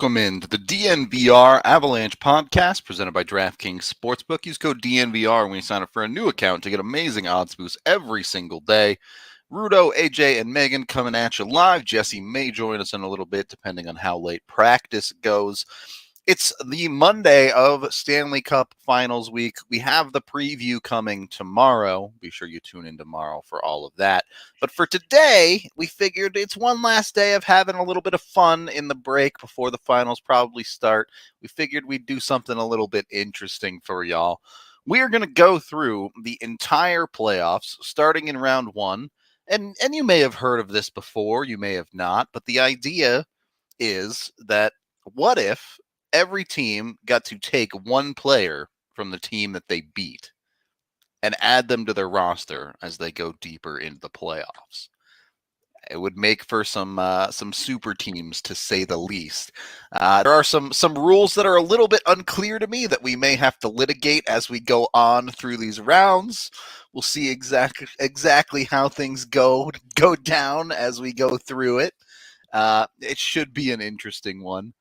Welcome into the DNVR Avalanche podcast presented by DraftKings Sportsbook. Use code DNVR when you sign up for a new account to get amazing odds boosts every single day. Rudo, AJ, and Megan coming at you live. Jesse may join us in a little bit depending on how late practice goes. It's the Monday of Stanley Cup Finals week. We have the preview coming tomorrow. Be sure you tune in tomorrow for all of that. But for today, we figured it's one last day of having a little bit of fun in the break before the finals probably start. We figured we'd do something a little bit interesting for y'all. We are going to go through the entire playoffs, starting in round one. And you may have heard of this before, you may have not, but the idea is that what if every team got to take one player from the team that they beat and add them to their roster as they go deeper into the playoffs? It would make for some super teams, to say the least. There are some rules that are a little bit unclear to me that we may have to litigate as we go on through these rounds. We'll see exactly how things go down as we go through it. It should be an interesting one.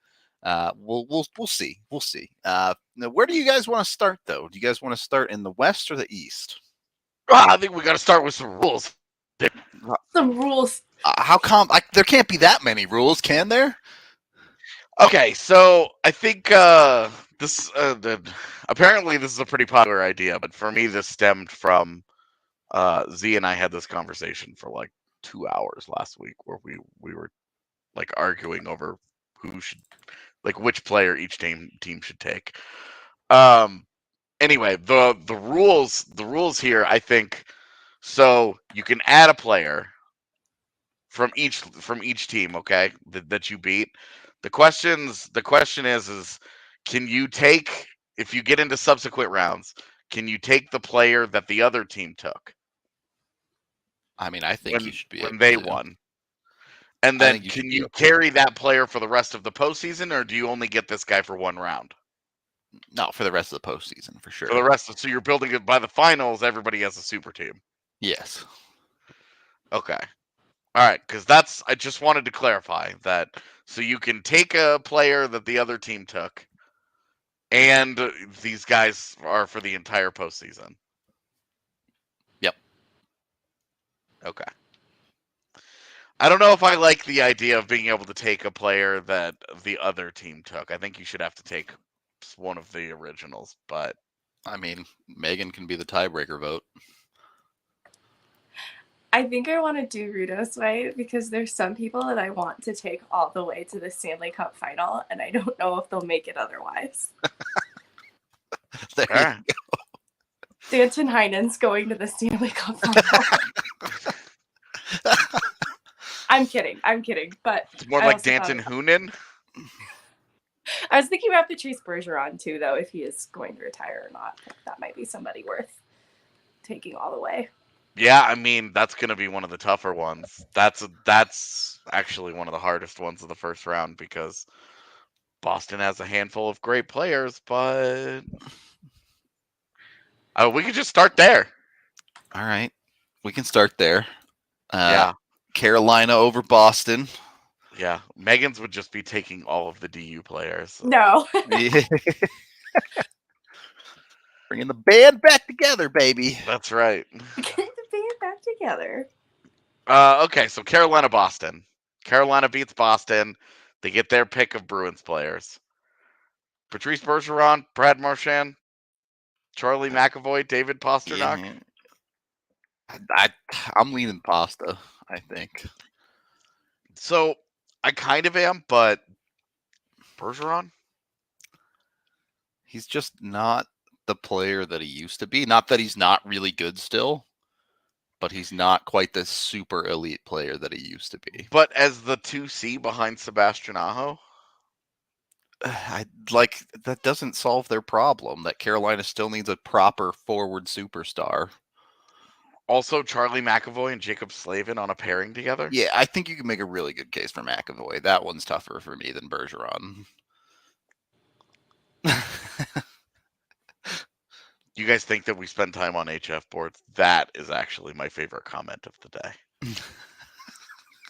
We'll see. We'll see. Now, where do you guys want to start, though? Do you guys want to start in the West or the East? I think we got to start with some rules. Some rules. How come? There can't be that many rules, can there? Okay, so I think this apparently this is a pretty popular idea, but for me, this stemmed from Z and I had this conversation for like 2 hours last week, where we were like arguing over who should, like, which player each team should take. Anyway, the rules here, I think, so you can add a player from each team, okay, that you beat. The question is can you take, if you get into subsequent rounds, can you take the player that the other team took? I mean, I think you should be when able they to. won. And then can you carry that player for the rest of the postseason, or do you only get this guy for one round? No, for the rest of the postseason, for sure. For the rest so you're building it by the finals, everybody has a super team. Yes. Okay. All right, because I just wanted to clarify that. So you can take a player that the other team took, and these guys are for the entire postseason. Yep. Okay. I don't know if I like the idea of being able to take a player that the other team took. I think you should have to take one of the originals, but I mean, Megan can be the tiebreaker vote. I think I want to do Rudo's way because there's some people that I want to take all the way to the Stanley Cup final, and I don't know if they'll make it otherwise. There you go. Danton Heinen's going to the Stanley Cup final. I'm kidding, but it's more like Danton Hoonen. I was thinking about Patrice Bergeron too, though, if he is going to retire or not. That might be somebody worth taking all the way. Yeah, I mean, that's going to be one of the tougher ones. That's actually one of the hardest ones of the first round because Boston has a handful of great players, but we could just start there. All right. We can start there. Yeah. Carolina over Boston. Yeah. Megan's would just be taking all of the DU players. No. Bringing the band back together, baby. That's right. Get the band back together. Okay, so Carolina-Boston. Carolina beats Boston. They get their pick of Bruins players. Patrice Bergeron, Brad Marchand, Charlie McAvoy, David Pastrnak. Yeah. I'm leaning Pasta, I think. So I kind of am, but Bergeron? He's just not the player that he used to be. Not that he's not really good still, but he's not quite the super elite player that he used to be. But as the 2C behind Sebastian Aho? That doesn't solve their problem. That Carolina still needs a proper forward superstar. Also, Charlie McAvoy and Jacob Slavin on a pairing together? Yeah, I think you can make a really good case for McAvoy. That one's tougher for me than Bergeron. You guys think that we spend time on HF boards? That is actually my favorite comment of the day.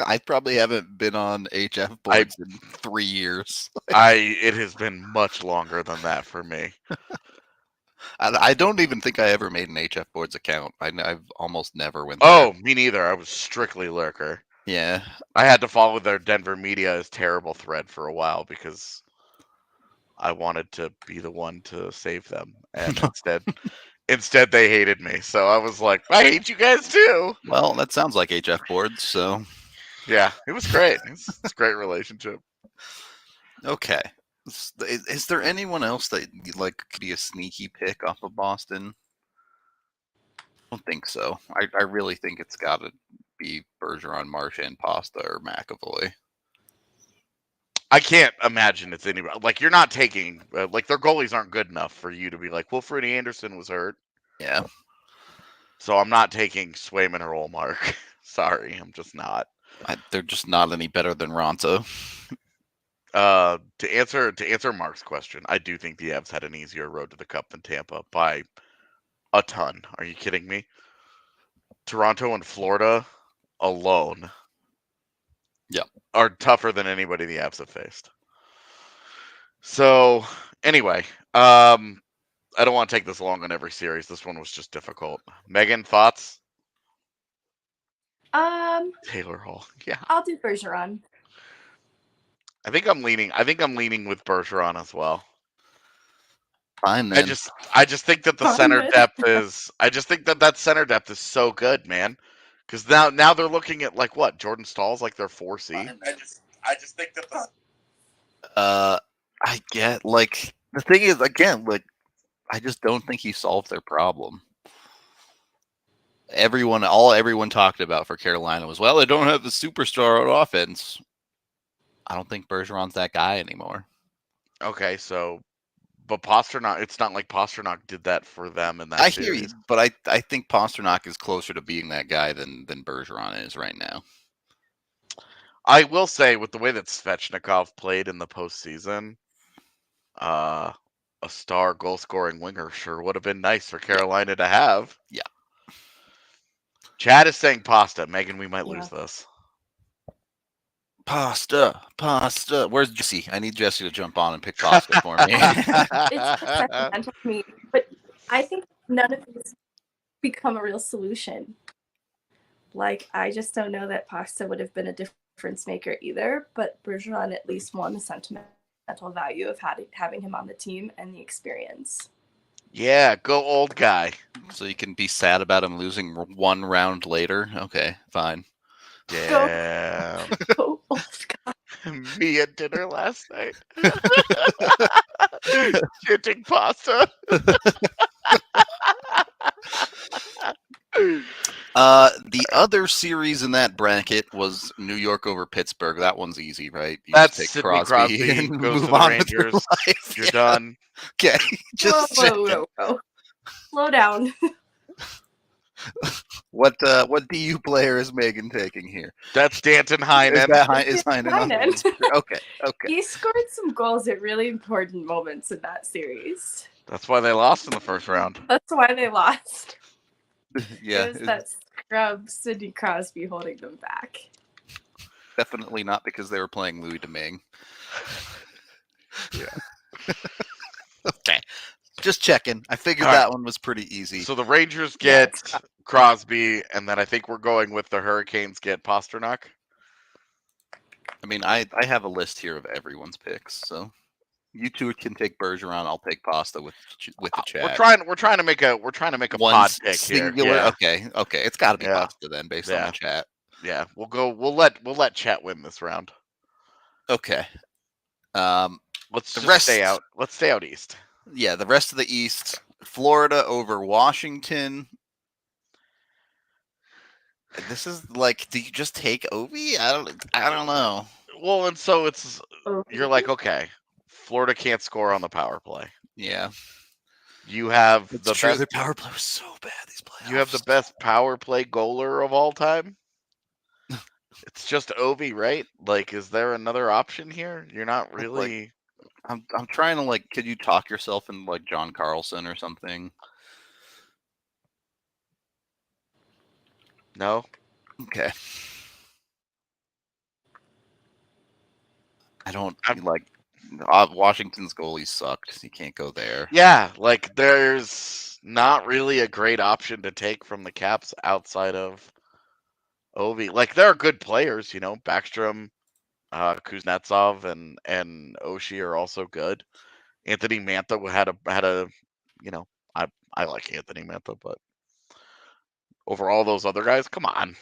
I probably haven't been on HF boards in 3 years. It has been much longer than that for me. I don't even think I ever made an HF boards account. I've almost never went. Oh, me neither. I was strictly lurker. Yeah. I had to follow their Denver Media is terrible thread for a while because I wanted to be the one to save them, and instead they hated me. So I was like, I hate you guys too. Well, that sounds like HF boards. So yeah, it was great. It's a great relationship. Okay. Is there anyone else that could be a sneaky pick off of Boston? I don't think so. I really think it's got to be Bergeron, Marchand, Pasta, or McAvoy. I can't imagine it's anybody. You're not taking their goalies aren't good enough for you to be like, well, Freddie Anderson was hurt. Yeah. So I'm not taking Swayman or Olmark. Sorry, I'm just not. They're just not any better than Ronto. To answer Mark's question, I do think the Avs had an easier road to the Cup than Tampa by a ton. Are you kidding me? Toronto and Florida alone are tougher than anybody the Avs have faced. So anyway, I don't want to take this long on every series. This one was just difficult. Megan, thoughts? Taylor Hall. Yeah. I'll do Bergeron. I think I'm leaning with Bergeron as well. Fine then. I just think that the center depth is. I just think that center depth is so good, man. Because now they're looking at what Jordan Stahl's their 4C. I just think that I get the thing is again I just don't think he solved their problem. Everyone talked about for Carolina was, well, they don't have the superstar on offense. I don't think Bergeron's that guy anymore. Okay, so, but Pasternak, it's not like Pasternak did that for them in that I series. hear you, but I think Pasternak is closer to being that guy than Bergeron is right now. I will say, with the way that Svechnikov played in the postseason, a star goal-scoring winger sure would have been nice for Carolina to have. Yeah. Chad is saying Pasta. Megan, we might lose this. Pasta. Where's Jesse? I need Jesse to jump on and pick Pasta for me. It's sentimental to me, but I think none of these become a real solution. I just don't know that Pasta would have been a difference maker either, but Bergeron at least won the sentimental value of having him on the team and the experience. Yeah, go old guy. So you can be sad about him losing one round later? Okay, fine. Yeah. Go old guy. Me at dinner last night. Chanting Pasta. The other series in that bracket was New York over Pittsburgh. That one's easy, right? You That's take Sidney Crosby and goes move to the on Rangers. with your life. You're done. Okay, just whoa. Slow down. What DU player is Megan taking here? That's Danton Heinen. Is Heinen on the list? Okay. He scored some goals at really important moments in that series. That's why they lost in the first round. That's why they lost. Yeah. It was that scrub Sidney Crosby holding them back. Definitely not because they were playing Louis Domingue. Yeah. Okay. Just checking. I figured that one was pretty easy. So the Rangers get Crosby, and then I think we're going with the Hurricanes get Pasternak. I mean, I have a list here of everyone's picks, so you two can take Bergeron. I'll take Pasta with the chat. We're trying to make a one pod pick singular. Here. Yeah. Okay. It's got to be Pasta then, based on the chat. Yeah, we'll let Chet win this round. Okay. Let's stay out. Let's stay out east. Yeah, the rest of the East, Florida over Washington. This is do you just take Ovi? I don't know. Well, and so it's you're okay, Florida can't score on the power play. Yeah. You have the best. Their power play was so bad these playoffs. You have the best power play goaler of all time. It's just Ovi, right? Is there another option here? You're not really. I'm trying to could you talk yourself into John Carlson or something? No. Okay. I don't like Washington's goalie sucked. You can't go there. Yeah, like there's not really a great option to take from the Caps outside of Ovi. Like there are good players, Backstrom, Kuznetsov, and Oshie are also good. Anthony Mantha had a, I like Anthony Mantha, but over all those other guys, come on,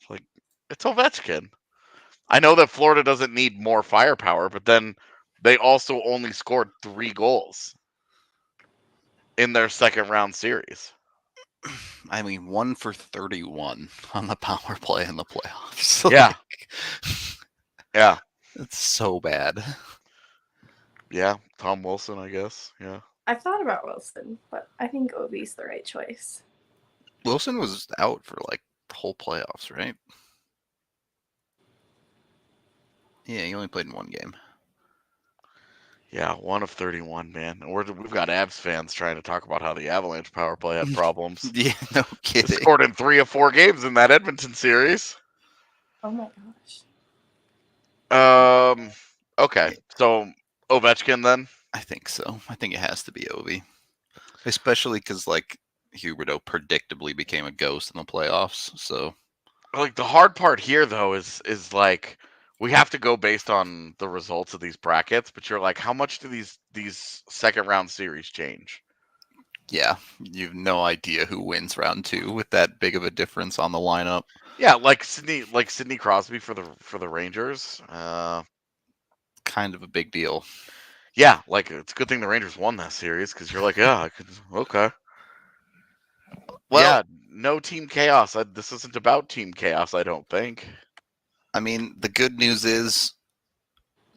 like it's Ovechkin. I know that Florida doesn't need more firepower, but then they also only scored 3 goals in their second round series. I mean, 1 for 31 on the power play in the playoffs. Yeah. Yeah. It's so bad. Yeah. Tom Wilson, I guess. Yeah. I've thought about Wilson, but I think Ovi's the right choice. Wilson was out for like the whole playoffs, right? Yeah, he only played in 1 game. Yeah, 1 of 31, man. We've got Avs fans trying to talk about how the Avalanche power play had problems. Yeah, no kidding. They scored in 3 of 4 games in that Edmonton series. Oh my gosh. Okay, so Ovechkin then? I think so. I think it has to be Ovi. Especially because, like, Huberdeau predictably became a ghost in the playoffs, so... Like, the hard part here, though, is like... We have to go based on the results of these brackets, but you're like, how much do these second round series change? Yeah, you have no idea who wins round 2 with that big of a difference on the lineup. Yeah, like Sidney Crosby for the Rangers. Kind of a big deal. Yeah, like it's a good thing the Rangers won that series because you're like, yeah, okay. Well, yeah, no team chaos. This isn't about team chaos, I don't think. I mean, the good news is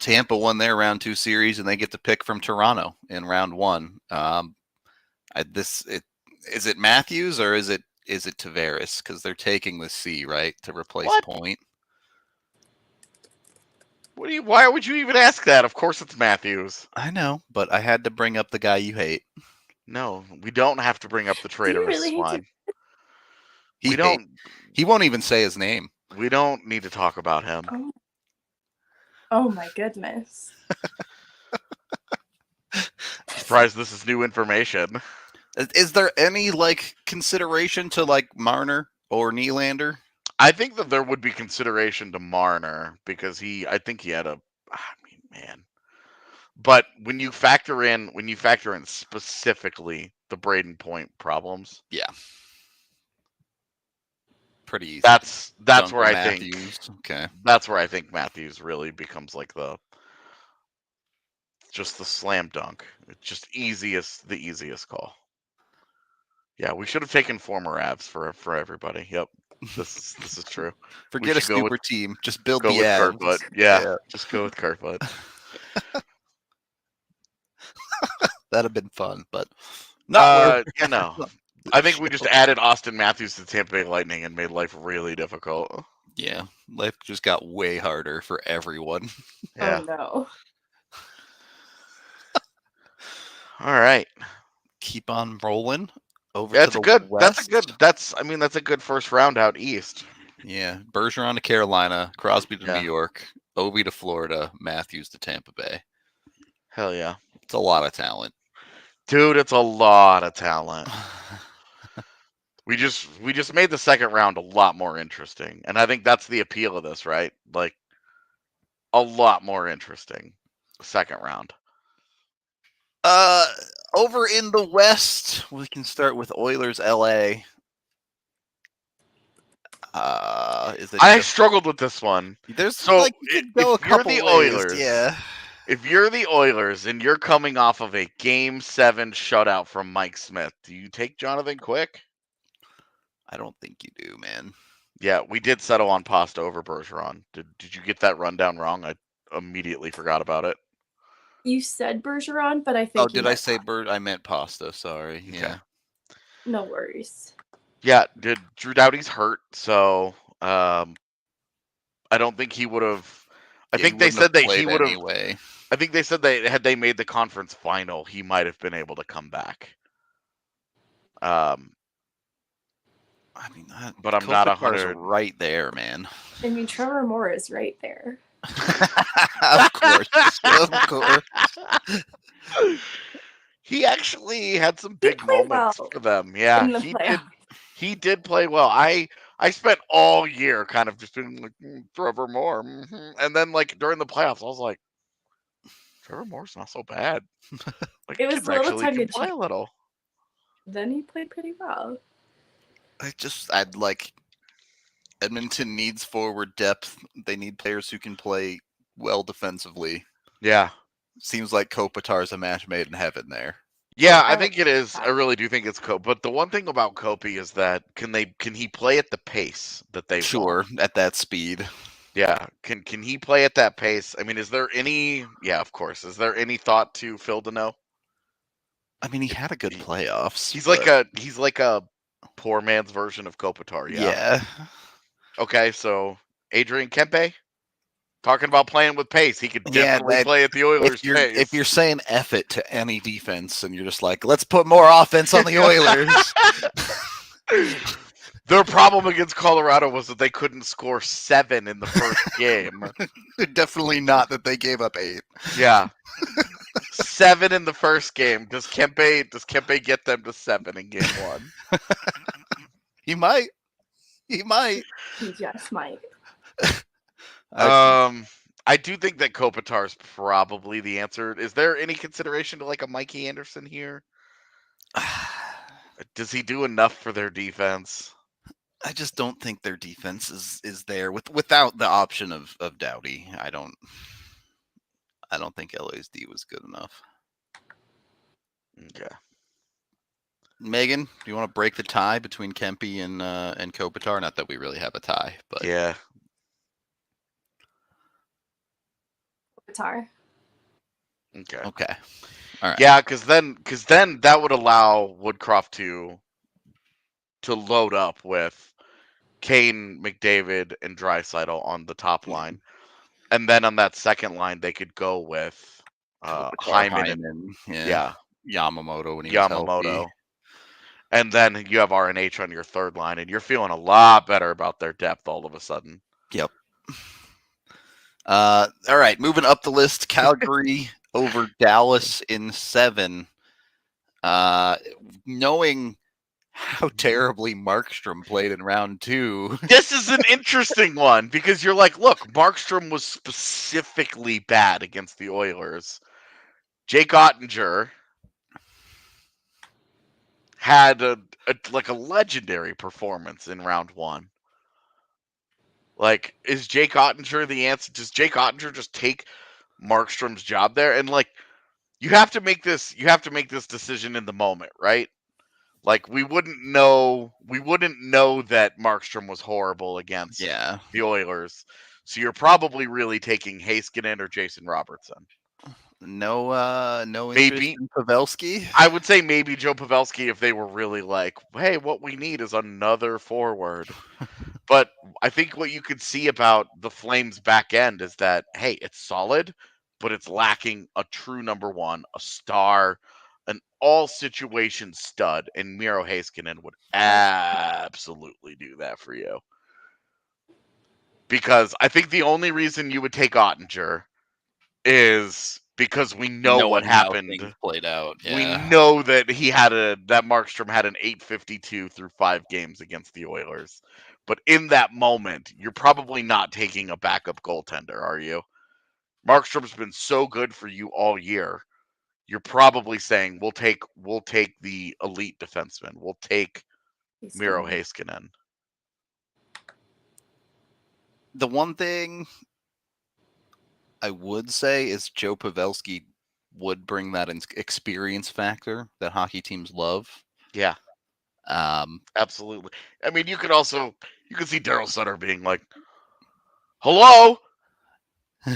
Tampa won their round 2 series, and they get to pick from Toronto in round 1. Is it Matthews or is it Tavares? Because they're taking the C, right, to replace Point. Why would you even ask that? Of course it's Matthews. I know, but I had to bring up the guy you hate. No, we don't have to bring up the traitor, Mrs. Swine. He won't even say his name. We don't need to talk about him. Oh my goodness. Surprised this is new information. Is there any consideration to Marner or Nylander? I think that there would be consideration to Marner because I think he had man. But when you factor in specifically the Braden Point problems, yeah, pretty easy. That's where I think. Okay. That's where I think Matthews really becomes like just the slam dunk. It's just the easiest call. Yeah, we should have taken former Avs for everybody. Yep, this is true. Forget a super team. Just build the Avs. Kerfoot. Yeah, just go with Kerfoot. That'd have been fun, but not. I think we just added Austin Matthews to the Tampa Bay Lightning and made life really difficult. Yeah, life just got way harder for everyone. Yeah. Oh no. All right. Keep on rolling. That's a good first round out east. Yeah, Bergeron to Carolina, Crosby to New York, Ovi to Florida, Matthews to Tampa Bay. Hell yeah. It's a lot of talent. Dude, it's a lot of talent. We just made the second round a lot more interesting. And I think that's the appeal of this, right? Like a lot more interesting. Second round. Over in the West, we can start with Oilers LA. I struggled with this one. If you're the Oilers, yeah. If you're the Oilers and you're coming off of a Game 7 shutout from Mike Smith, do you take Jonathan Quick? I don't think you do, man. Yeah, we did settle on Pasta over Bergeron. Did you get that rundown wrong? I immediately forgot about it. You said Bergeron, but I think. Oh, did I say I meant Pasta. Sorry. Okay. Yeah. No worries. Yeah, Drew Doughty's hurt, so I don't think he would have. I think they said that he would have. Anyway. I think they said that had they made the conference final, he might have been able to come back. I mean, but I'm not 100. Right there, man. I mean, Trevor Moore is right there. Of course. Of course. He actually had some He big played moments well for them. Yeah, in the he playoffs. did. He did play well. I spent all year kind of just being like Trevor Moore, and then like during the playoffs, I was like, Trevor Moore's not so bad. Like, It was kids a little actually tongue can in play cheek. a little. Then he played pretty well. I'd like Edmonton needs forward depth. They need players who can play well defensively. Yeah, Seems like Kopitar's a match made in heaven there. yeah, I I think it is. I really do think it's Kobe. But the one thing about Kobe is that can he play at the pace that they Sure, want? at that speed. Yeah, can he play at that pace? I mean, is there any? Yeah, of course. Is there any thought to Phil Deneau? I mean, he had a good playoffs. He's but like a poor man's version of Kopitar. Yeah. yeah. Okay, so Adrian Kempe talking about playing with pace. He could Yeah, definitely play at the Oilers' if pace. you're saying F it to any defense and you're just like, let's put more offense on the Oilers. Their problem against Colorado was that they couldn't score 7 in the first game. Definitely not that they gave up 8. Yeah. 7 in the first game. Does Kempe get them to 7 in game 1? He might. He might. He just might. I do think that Kopitar is probably the answer. Is there any consideration to like a Mikey Anderson here? Does he do enough for their defense? I just don't think their defense is there without the option of Doughty. I don't think LA's D was good enough. Okay. Megan, do you want to break the tie between Kempe and Kopitar? Not that we really have a tie, but Yeah. Guitar. Okay. Okay. All right. Yeah, because then that would allow Woodcroft to load up with Kane, McDavid, and Draisaitl on the top line, and then on that second line they could go with Hyman and yeah. Yamamoto when he was healthy. And then you have RNH on your third line, and you're feeling a lot better about their depth all of a sudden. Yep. All right, moving up the list, Calgary over Dallas in 7. Knowing how terribly Markstrom played in round 2. This is an interesting one because you're like, look, Markstrom was specifically bad against the Oilers. Jake Ottinger had a legendary performance in round 1. Like, is Jake Ottinger the answer? Does Jake Ottinger just take Markstrom's job there? And like, you have to make this decision in the moment, right? Like, we wouldn't know that Markstrom was horrible against the Oilers. So you're probably really taking Heiskanen or Jason Robertson. No interest in Pavelski? I would say maybe Joe Pavelski if they were really like, hey, what we need is another forward. But I think what you could see about the Flames back end is that, hey, it's solid, but it's lacking a true number one, a star, an all-situation stud, and Miro Heiskanen would absolutely do that for you. Because I think the only reason you would take Ottinger is because we know what happened. Played out. Yeah. We know that that Markstrom had an 852 through 5 games against the Oilers. But in that moment, you're probably not taking a backup goaltender, are you? Markstrom's been so good for you all year. You're probably saying we'll take the elite defenseman. We'll take Miro Heiskanen. The one thing I would say is Joe Pavelski would bring that experience factor that hockey teams love. Yeah. Absolutely. I mean, you could see Daryl Sutter being like, hello?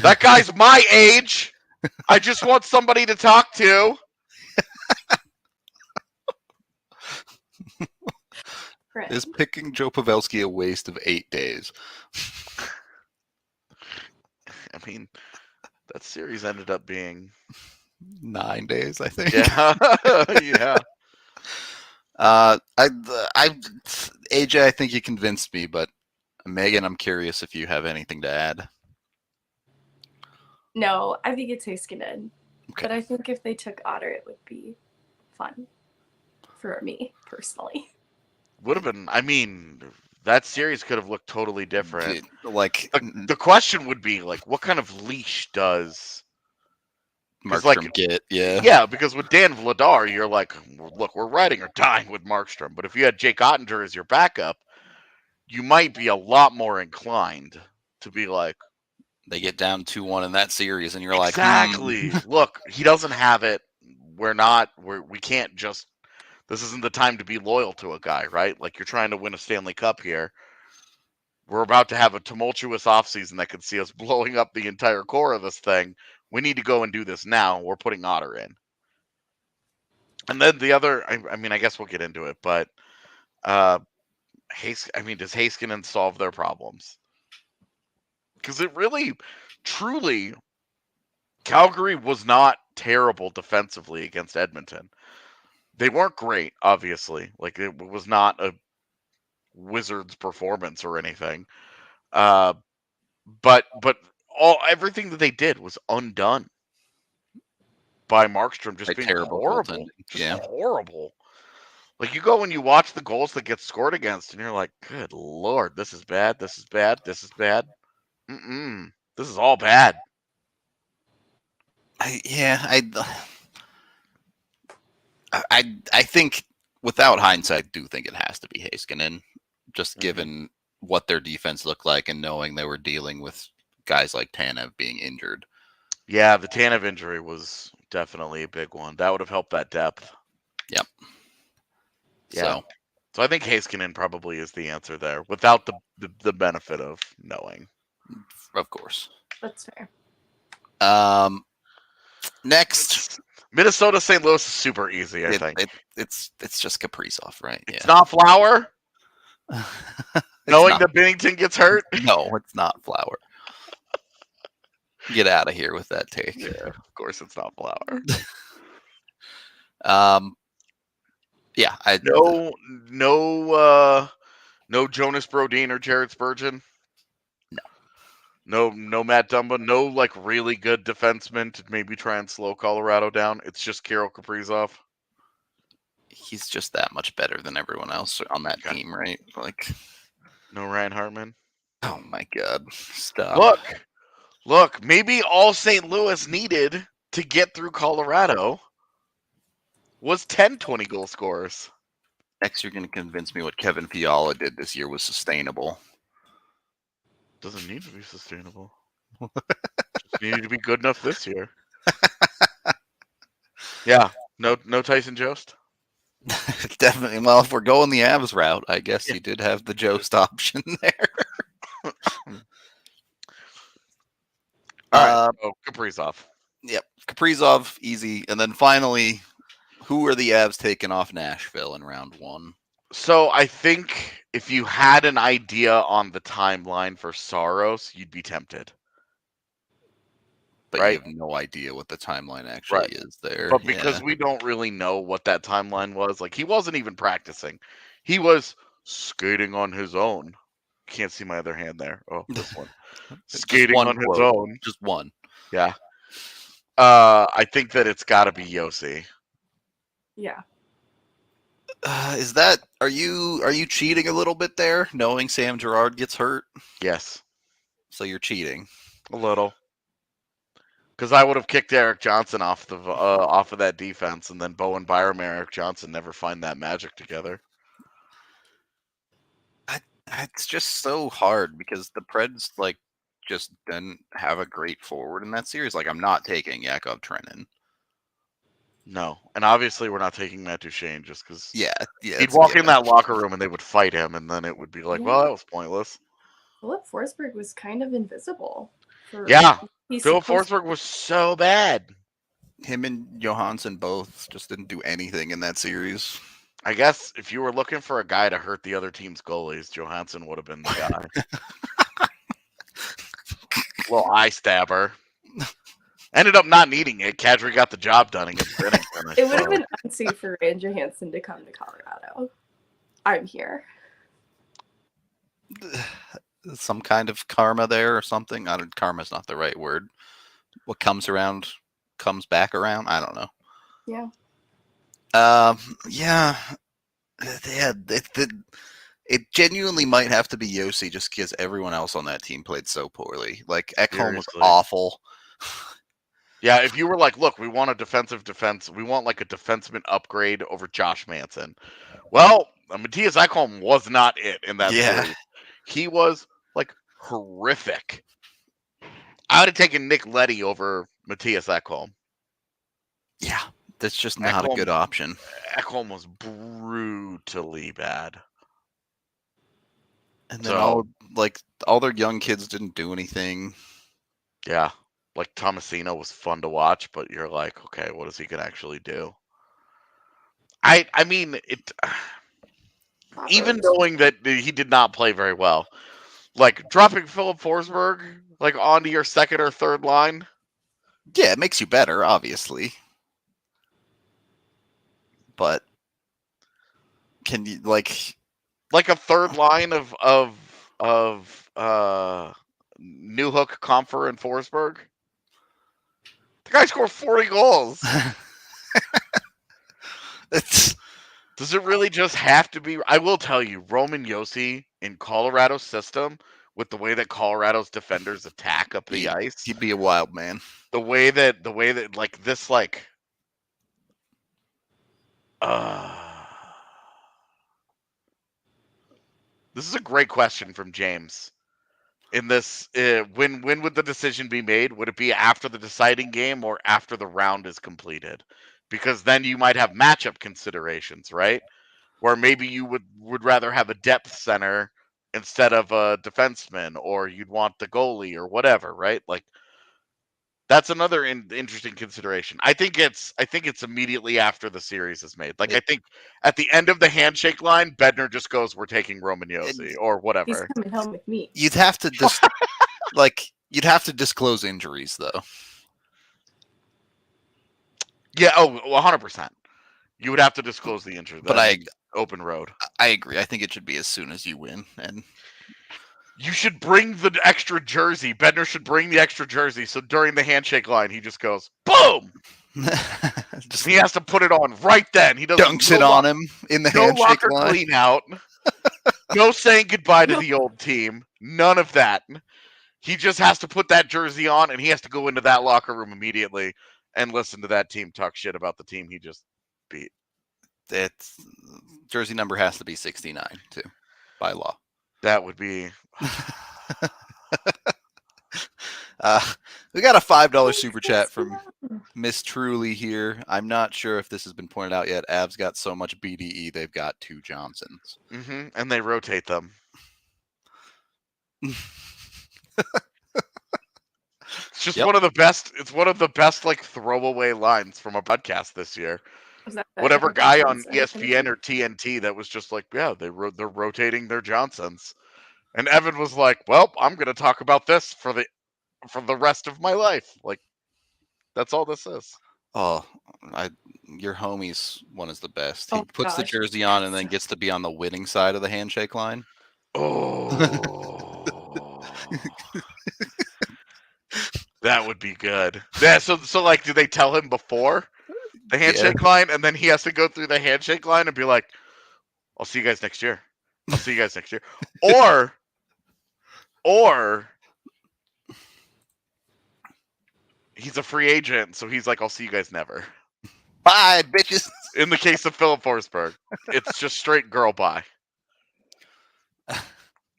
That guy's my age. I just want somebody to talk to. Is picking Joe Pavelski a waste of 8 days? I mean, that series ended up being 9 days, I think. Yeah. Yeah. AJ, I think you convinced me, but Megan, I'm curious if you have anything to add. No, I think it's Heiskanen. Okay. But I think if they took Otter, it would be fun for me personally. Would have been. I mean, that series could have looked totally different. Like The question would be like, what kind of leash does Markstrom get? Yeah. Yeah, because with Dan Vladar, you're like, look, we're riding or dying with Markstrom. But if you had Jake Ottinger as your backup, you might be a lot more inclined to be like, They get down 2-1 in that series, and you're exactly. like, Look, he doesn't have it. We can't just. This isn't the time to be loyal to a guy, right? Like you're trying to win a Stanley Cup here. We're about to have a tumultuous offseason that could see us blowing up the entire core of this thing. We need to go and do this now. We're putting Otter in. And then the other, I mean, I guess we'll get into it, but does Heiskanen solve their problems? Because it really, truly, Calgary was not terrible defensively against Edmonton. They weren't great, obviously. Like, it was not a Wizards performance or anything. But everything that they did was undone by Markstrom just being terrible horrible. goaltending. Just Yeah. horrible. Like you go and you watch the goals that get scored against, and you're like, "Good lord, this is bad. This is bad. This is bad. This is all bad." I think without hindsight, I do think it has to be Heiskanen, just given what their defense looked like and knowing they were dealing with guys like Tanev being injured. Yeah, the Tanev injury was definitely a big one. That would have helped that depth. Yep. Yeah. So I think Heiskanen probably is the answer there, without the benefit of knowing. Of course. That's fair. Next, Minnesota St. Louis is super easy. I think it's just Kaprizov, right? It's not Flower. Knowing that Binnington gets hurt. No, it's not Flower. Get out of here with that take. Yeah, of course it's not Flower. Yeah, no Jonas Brodin or Jared Spurgeon. No Matt Dumba. No like really good defenseman to maybe try and slow Colorado down. It's just Kirill Kaprizov. He's just that much better than everyone else on that team, right? Like, no Ryan Hartman. Oh my God! Stop. Look. Maybe all St. Louis needed to get through Colorado was 10 20-goal scorers. Next, you're going to convince me what Kevin Fiala did this year was sustainable. Doesn't need to be sustainable. Just needed to be good enough this year. Yeah, no Tyson Jost. Definitely. Well, if we're going the Avs route, I guess you did have the Jost option there. All right. Kaprizov. Yep, Kaprizov, easy. And then finally, who are the Avs taking off Nashville in round one? So I think if you had an idea on the timeline for Saros, you'd be tempted. But you have no idea what the timeline actually is there. But because we don't really know what that timeline was, like he wasn't even practicing. He was skating on his own. Can't see my other hand there. Oh, this one. Skating on his own. Just one. Yeah. I think that it's got to be Yossi. Yeah. Are you cheating a little bit there, knowing Sam Girard gets hurt? Yes. So you're cheating a little, because I would have kicked Eric Johnson off of that defense, and then Bowen Byram and Eric Johnson never find that magic together. It's just so hard because the Preds just didn't have a great forward in that series. Like, I'm not taking Yakov Trenin. No, and obviously we're not taking Matt Duchene just because. Yeah, he'd walk in that locker room and they would fight him, and then it would be like, well, that was pointless. Philip Forsberg was kind of invisible. Philip Forsberg was so bad. Him and Johansson both just didn't do anything in that series. I guess if you were looking for a guy to hurt the other team's goalies, Johansson would have been the guy. Little eye stabber. Ended up not needing it. Kadri got the job done against Binnington. It would have been unsafe for Ryan Johansson to come to Colorado. I'm here. Some kind of karma there or something. Karma's not the right word. what comes around comes back around. I don't know. Yeah. Yeah. It genuinely might have to be Yossi just because everyone else on that team played so poorly. Like, Ekholm was Seriously. awful. Yeah, if you were like, look, we want a defensive defense, we want like a defenseman upgrade over Josh Manson. Well, Matthias Ekholm was not it in that Yeah. series. He was like horrific. I would have taken Nick Leddy over Matthias Ekholm. Yeah, that's just not a good option. Ekholm was brutally bad. And then all their young kids didn't do anything. Yeah. Like Tomasino was fun to watch, but you're like, okay, what is he gonna actually do? I mean it even knowing that he did not play very well. Like dropping Philip Forsberg like onto your second or third line. Yeah, it makes you better, obviously. But can you like a third line of Newhook, Comfer, and Forsberg? The guy scored 40 goals. Does it really just have to be? I will tell you, Roman Josi in Colorado's system, with the way that Colorado's defenders attack up the ice, he'd be a wild man. The way that like this like this is a great question from James. In this, when would the decision be made? Would it be after the deciding game or after the round is completed? Because then you might have matchup considerations, right? Where maybe you would rather have a depth center instead of a defenseman, or you'd want the goalie or whatever, right? Like that's another interesting consideration. I think it's immediately after the series is made. Like I think at the end of the handshake line, Bednar just goes, "We're taking Roman Josi," or whatever. He's coming home with me. You'd have to just you'd have to disclose injuries though. Yeah, 100%. You would have to disclose the injury. But open road. I agree. I think it should be as soon as you win, and you should bring the extra jersey. Bednar should bring the extra jersey. So during the handshake line, he just goes, boom! He has to put it on right then. He doesn't dunks it on him in the handshake line. Clean out. No saying goodbye to the old team. None of that. He just has to put that jersey on, and he has to go into that locker room immediately and listen to that team talk shit about the team he just beat. It's jersey number has to be 69 too, by law. That would be. We got a $5 super chat from Miss Truly here. I'm not sure if this has been pointed out yet. Avs got so much BDE, they've got 2 Johnsons. Mm-hmm. And they rotate them. It's just one of the best. It's one of the best like throwaway lines from a podcast this year. Whatever guy on ESPN or TNT that was just like, yeah, they're rotating their Johnsons, and Evan was like, well, I'm going to talk about this for the rest of my life. Like, that's all this is. Oh, your homie's one is the best. He puts the jersey on and then gets to be on the winning side of the handshake line. Oh. That would be good. Yeah, so like, do they tell him before the handshake line, and then he has to go through the handshake line and be like, I'll see you guys next year. I'll see you guys next year. Or he's a free agent, so he's like, I'll see you guys never. Bye, bitches. In the case of Philip Forsberg, it's just straight girl bye.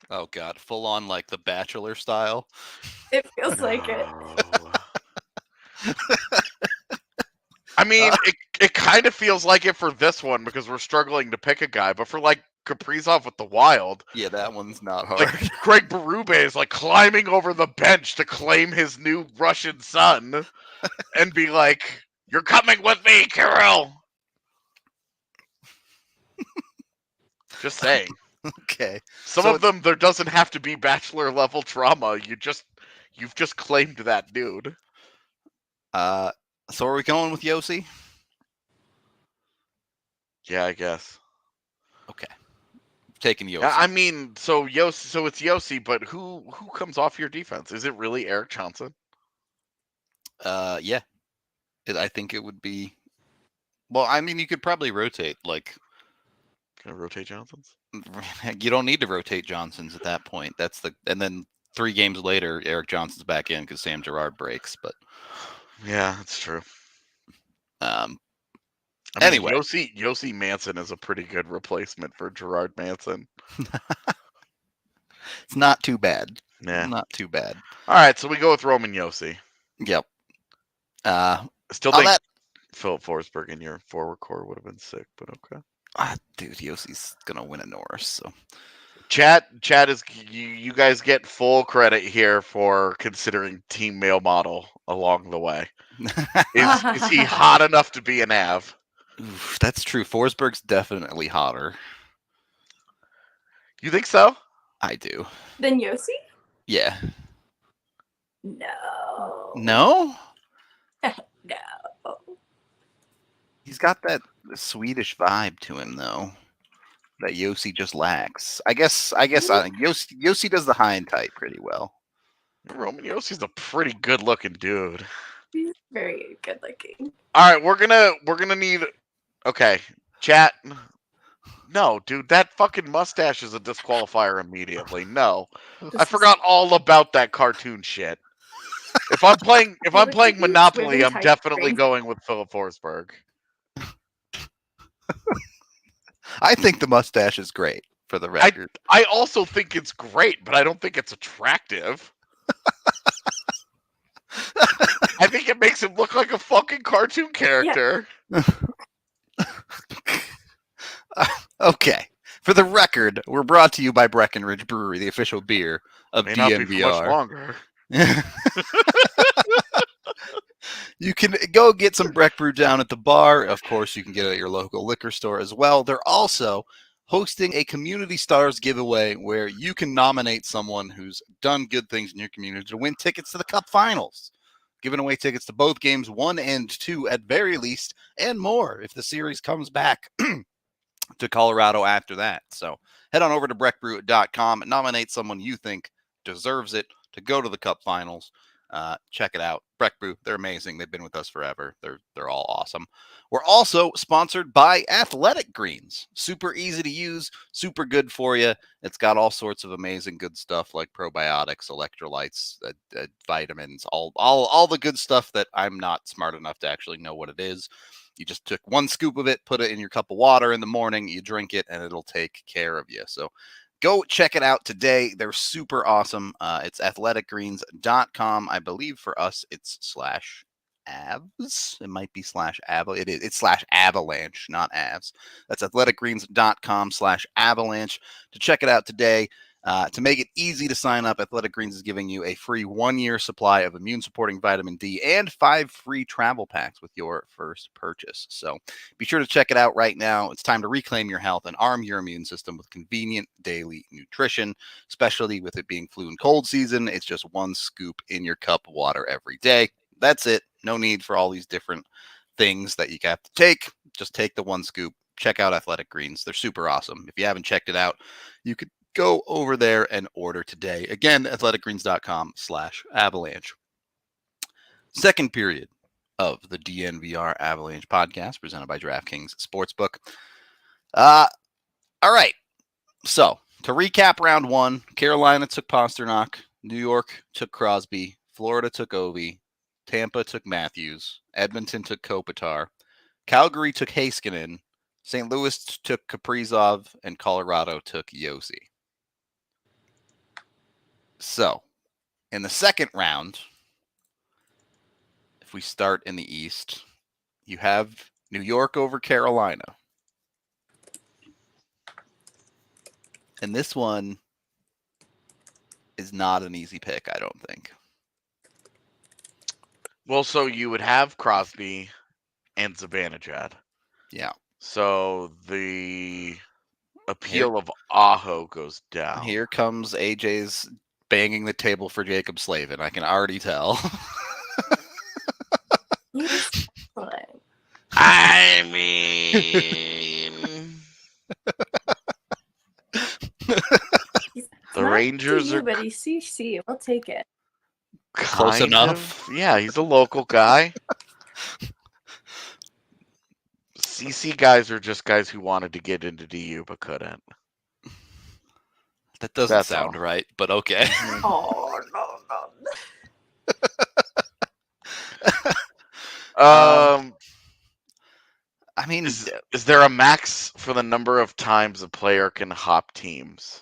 Oh God, full on like The Bachelor style. It feels like it. I mean, it kind of feels like it for this one because we're struggling to pick a guy, but for like Kaprizov with the Wild, yeah, that one's not hard. Like Craig Berube is like climbing over the bench to claim his new Russian son, and be like, "You're coming with me, Kirill." Just saying. Okay. Some of them, there doesn't have to be bachelor level trauma. You've just claimed that dude. So are we going with Yossi? Yeah, I guess. Okay. Taking Yossi. I mean, so it's Yossi, but who comes off your defense? Is it really Eric Johnson? Yeah. I think it would be. Well, I mean, you could probably rotate. Like, Can I rotate Johnsons? you don't need to rotate Johnsons at that point. And then 3 games later, Eric Johnson's back in because Sam Girard breaks. But Yeah, that's true. um, I mean, anyway, Yossi Manson is a pretty good replacement for Gerard Manson. it's not too bad. Yeah. Not too bad. All right, so we go with Roman Yossi. Yep. Still think Philip Forsberg in your forward core would have been sick, but okay. Dude, Yossi's gonna win a Norris. So, Chat is you guys get full credit here for considering team male model along the way. Is he hot enough to be an Av? Oof, that's true. Forsberg's definitely hotter. You think so? I do. Then Yossi? Yeah. No. No? No. He's got that Swedish vibe to him, though, that Yossi just lacks. I guess Yossi does the high and tight pretty well. Roman Yossi's a pretty good looking dude. He's very good looking. All right, we're gonna need. Okay, chat. No, dude, that fucking mustache is a disqualifier immediately. No, I forgot all about that cartoon shit. If I'm playing Monopoly, I'm definitely going with Philip Forsberg. I think the mustache is great, for the record. I also think it's great, but I don't think it's attractive. I think it makes him look like a fucking cartoon character. Yeah. Okay. For the record, we're brought to you by Breckenridge Brewery, the official beer of May DNVR. not be for much longer. You can go get some Breck Brew down at the bar. Of course, you can get it at your local liquor store as well. They're also hosting a Community Stars giveaway where you can nominate someone who's done good things in your community to win tickets to the Cup Finals. Giving away tickets to both games 1 and 2 at very least, and more if the series comes back to Colorado after that. So head on over to breckbrew.com and nominate someone you think deserves it to go to the Cup Finals. Check it out. Breck Brew, they're amazing. They've been with us forever. They're all awesome. We're also sponsored by Athletic Greens. Super easy to use, super good for you. It's got all sorts of amazing good stuff like probiotics, electrolytes, vitamins, all the good stuff that I'm not smart enough to actually know what it is. You just took 1 scoop of it, put it in your cup of water in the morning, you drink it, and it'll take care of you. So go check it out today. They're super awesome. It's athleticgreens.com. I believe for us, it's /avs. It might be /av. It's /avalanche, not avs. That's athleticgreens.com/avalanche to check it out today. To make it easy to sign up, Athletic Greens is giving you a free 1-year supply of immune-supporting vitamin D and 5 free travel packs with your first purchase. So be sure to check it out right now. It's time to reclaim your health and arm your immune system with convenient daily nutrition, especially with it being flu and cold season. It's just 1 scoop in your cup of water every day. That's it. No need for all these different things that you have to take. Just take the 1 scoop. Check out Athletic Greens. They're super awesome. If you haven't checked it out, you could go over there and order today. Again, athleticgreens.com/avalanche. Second period of the DNVR Avalanche podcast presented by DraftKings Sportsbook. All right. So to recap round 1, Carolina took Pasternak, New York took Crosby, Florida took Ovi, Tampa took Matthews, Edmonton took Kopitar, Calgary took Heiskanen, St. Louis took Kaprizov, and Colorado took Yossi. So, in the second round, if we start in the East, you have New York over Carolina. And this one is not an easy pick, I don't think. Well, so you would have Crosby and Zibanejad. Yeah. So the appeal of Aho goes down. Here comes AJ's banging the table for Jacob Slavin. I can already tell. I mean, the Rangers are. But he's CC. We'll take it. Close Kind enough. of. Yeah, he's a local guy. CC guys are just guys who wanted to get into DU but couldn't. That doesn't That's sound all. right, but okay. Oh no, no. I mean, Is there a max for the number of times a player can hop teams?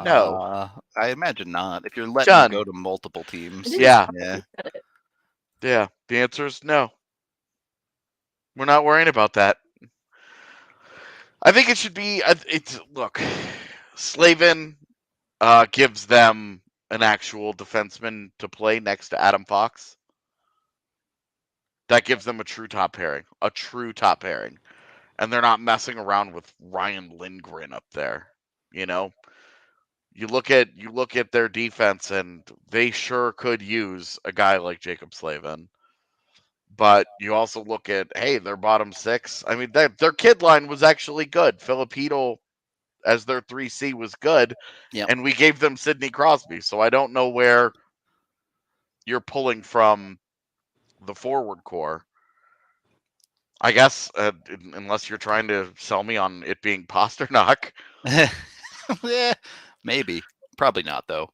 No. I imagine not. If you're letting John. them go to multiple teams, It is Yeah. hard yeah. to get it. Yeah, the answer is no. We're not worrying about that. I think it should be. Look, Slavin gives them an actual defenseman to play next to Adam Fox. That gives them a true top pairing. And they're not messing around with Ryan Lindgren up there. You know, you look at their defense, and they sure could use a guy like Jacob Slavin. But you also look at, hey, their bottom six. I mean, their kid line was actually good. Filipino as their 3C was good. Yep. And we gave them Sidney Crosby. So I don't know where you're pulling from the forward core. I guess, unless you're trying to sell me on it being Pasternak. Yeah, maybe. Probably not, though,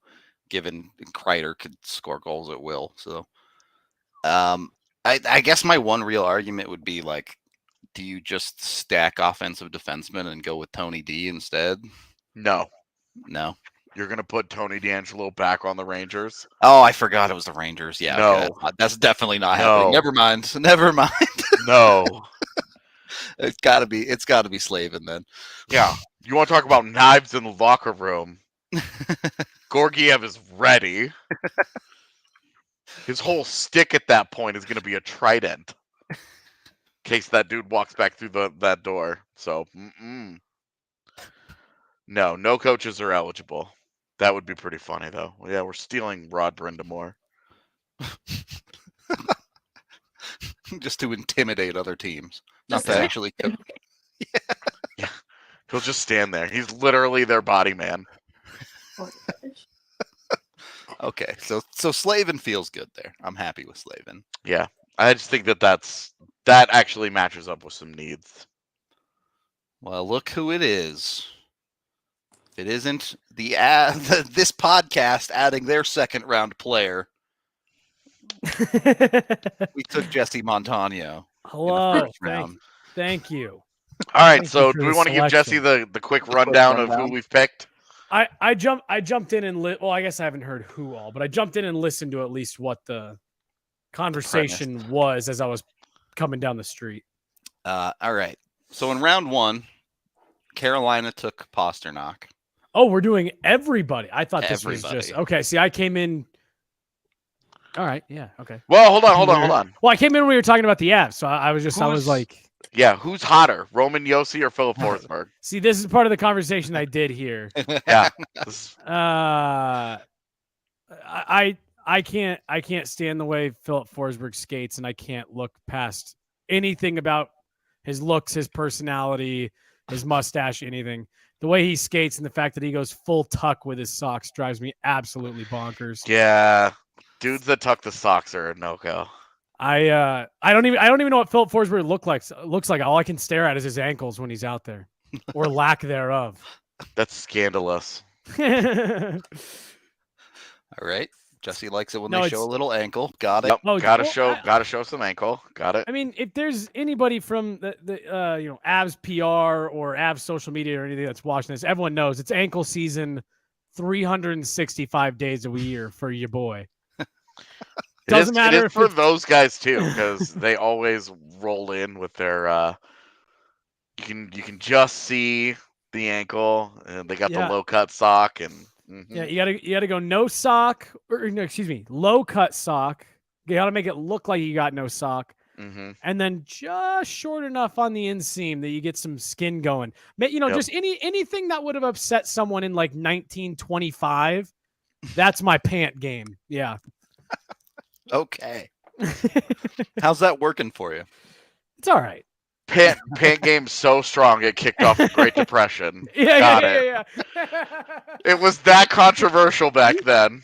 given Kreider could score goals at will. So, I guess my one real argument would be, like, do you just stack offensive defensemen and go with Tony D instead? No. You're going to put Tony DeAngelo back on the Rangers? Oh, I forgot it was the Rangers. Yeah, no. Okay. That's definitely not happening. Never mind. No. It's got to be Slavin then. Yeah. You want to talk about knives in the locker room? Gorgiev is ready. His whole stick at that point is going to be a trident. In case that dude walks back through that door. So, No coaches are eligible. That would be pretty funny, though. Yeah, we're stealing Rod Brindamore. Just to intimidate other teams. Not Just to to actually. Yeah. He'll just stand there. He's literally their body man. Oh my gosh. Okay, so Slavin feels good there. I'm happy with Slavin. Yeah, I just think that actually matches up with some needs. Well, look who it is. It isn't this podcast adding their second round player. We took Jesse Montano. Hello. In the first round. Thank you. All right, Thank so you for do we the want to give Jesse selection. the quick rundown of who we've picked? I jumped in and well, I guess I haven't heard who all, but I jumped in and listened to at least what the conversation was as I was coming down the street. All right. So in round one, Carolina took Pasternak. Oh, we're doing everybody. I thought this was Everybody. just okay. See, I came in. All right. Yeah. Okay. Well, hold on. Well, I came in when we were talking about the Avs, so I was like, yeah, who's hotter, Roman Josi or Philip Forsberg? see, this is part of the conversation I did here. Yeah. I can't stand the way Philip Forsberg skates, and I can't look past anything about his looks, his personality, his mustache, anything. The way he skates and the fact that he goes full tuck with his socks drives me absolutely bonkers. Yeah, dudes that tuck the socks are a no-go. I don't even know what Philip Forsberg looks like. All I can stare at is his ankles when he's out there, or lack thereof. That's scandalous. All right. Jesse likes it when they show a little ankle. Got it. Yep. Oh, gotta well, show some ankle. Got it. I mean, if there's anybody from the Avs PR or Avs social media or anything that's watching this, everyone knows it's ankle season 365 days a year for your boy. Doesn't matter it is if for it's... those guys too, because they always roll in with their you can just see the ankle, and they got the low cut sock, and yeah, you gotta go no sock, or no, excuse me, low cut sock. You gotta make it look like you got no sock, and then just short enough on the inseam that you get some skin going. Just anything that would have upset someone in like 1925. That's my pant game. Yeah. Okay. How's that working for you? It's all right. Pant game's so strong it kicked off the Great Depression. Yeah. It was that controversial back then.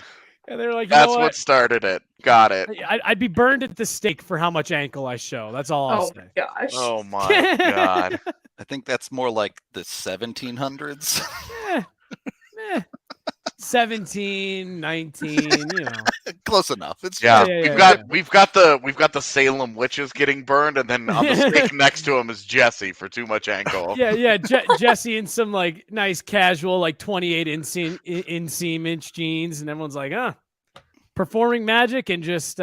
And they're like, That's what started it. Got it. I'd be burned at the stake for how much ankle I show. That's all I'll Oh say. my gosh. Oh my god. I think that's more like the 1700s. Eh, 17, 19, Close enough. It's Yeah, Yeah, we've got the Salem witches getting burned, and then on the stake next to him is Jesse for too much ankle. Yeah. Jesse in some like nice casual like 28 inseam inch jeans, and everyone's like, performing magic and just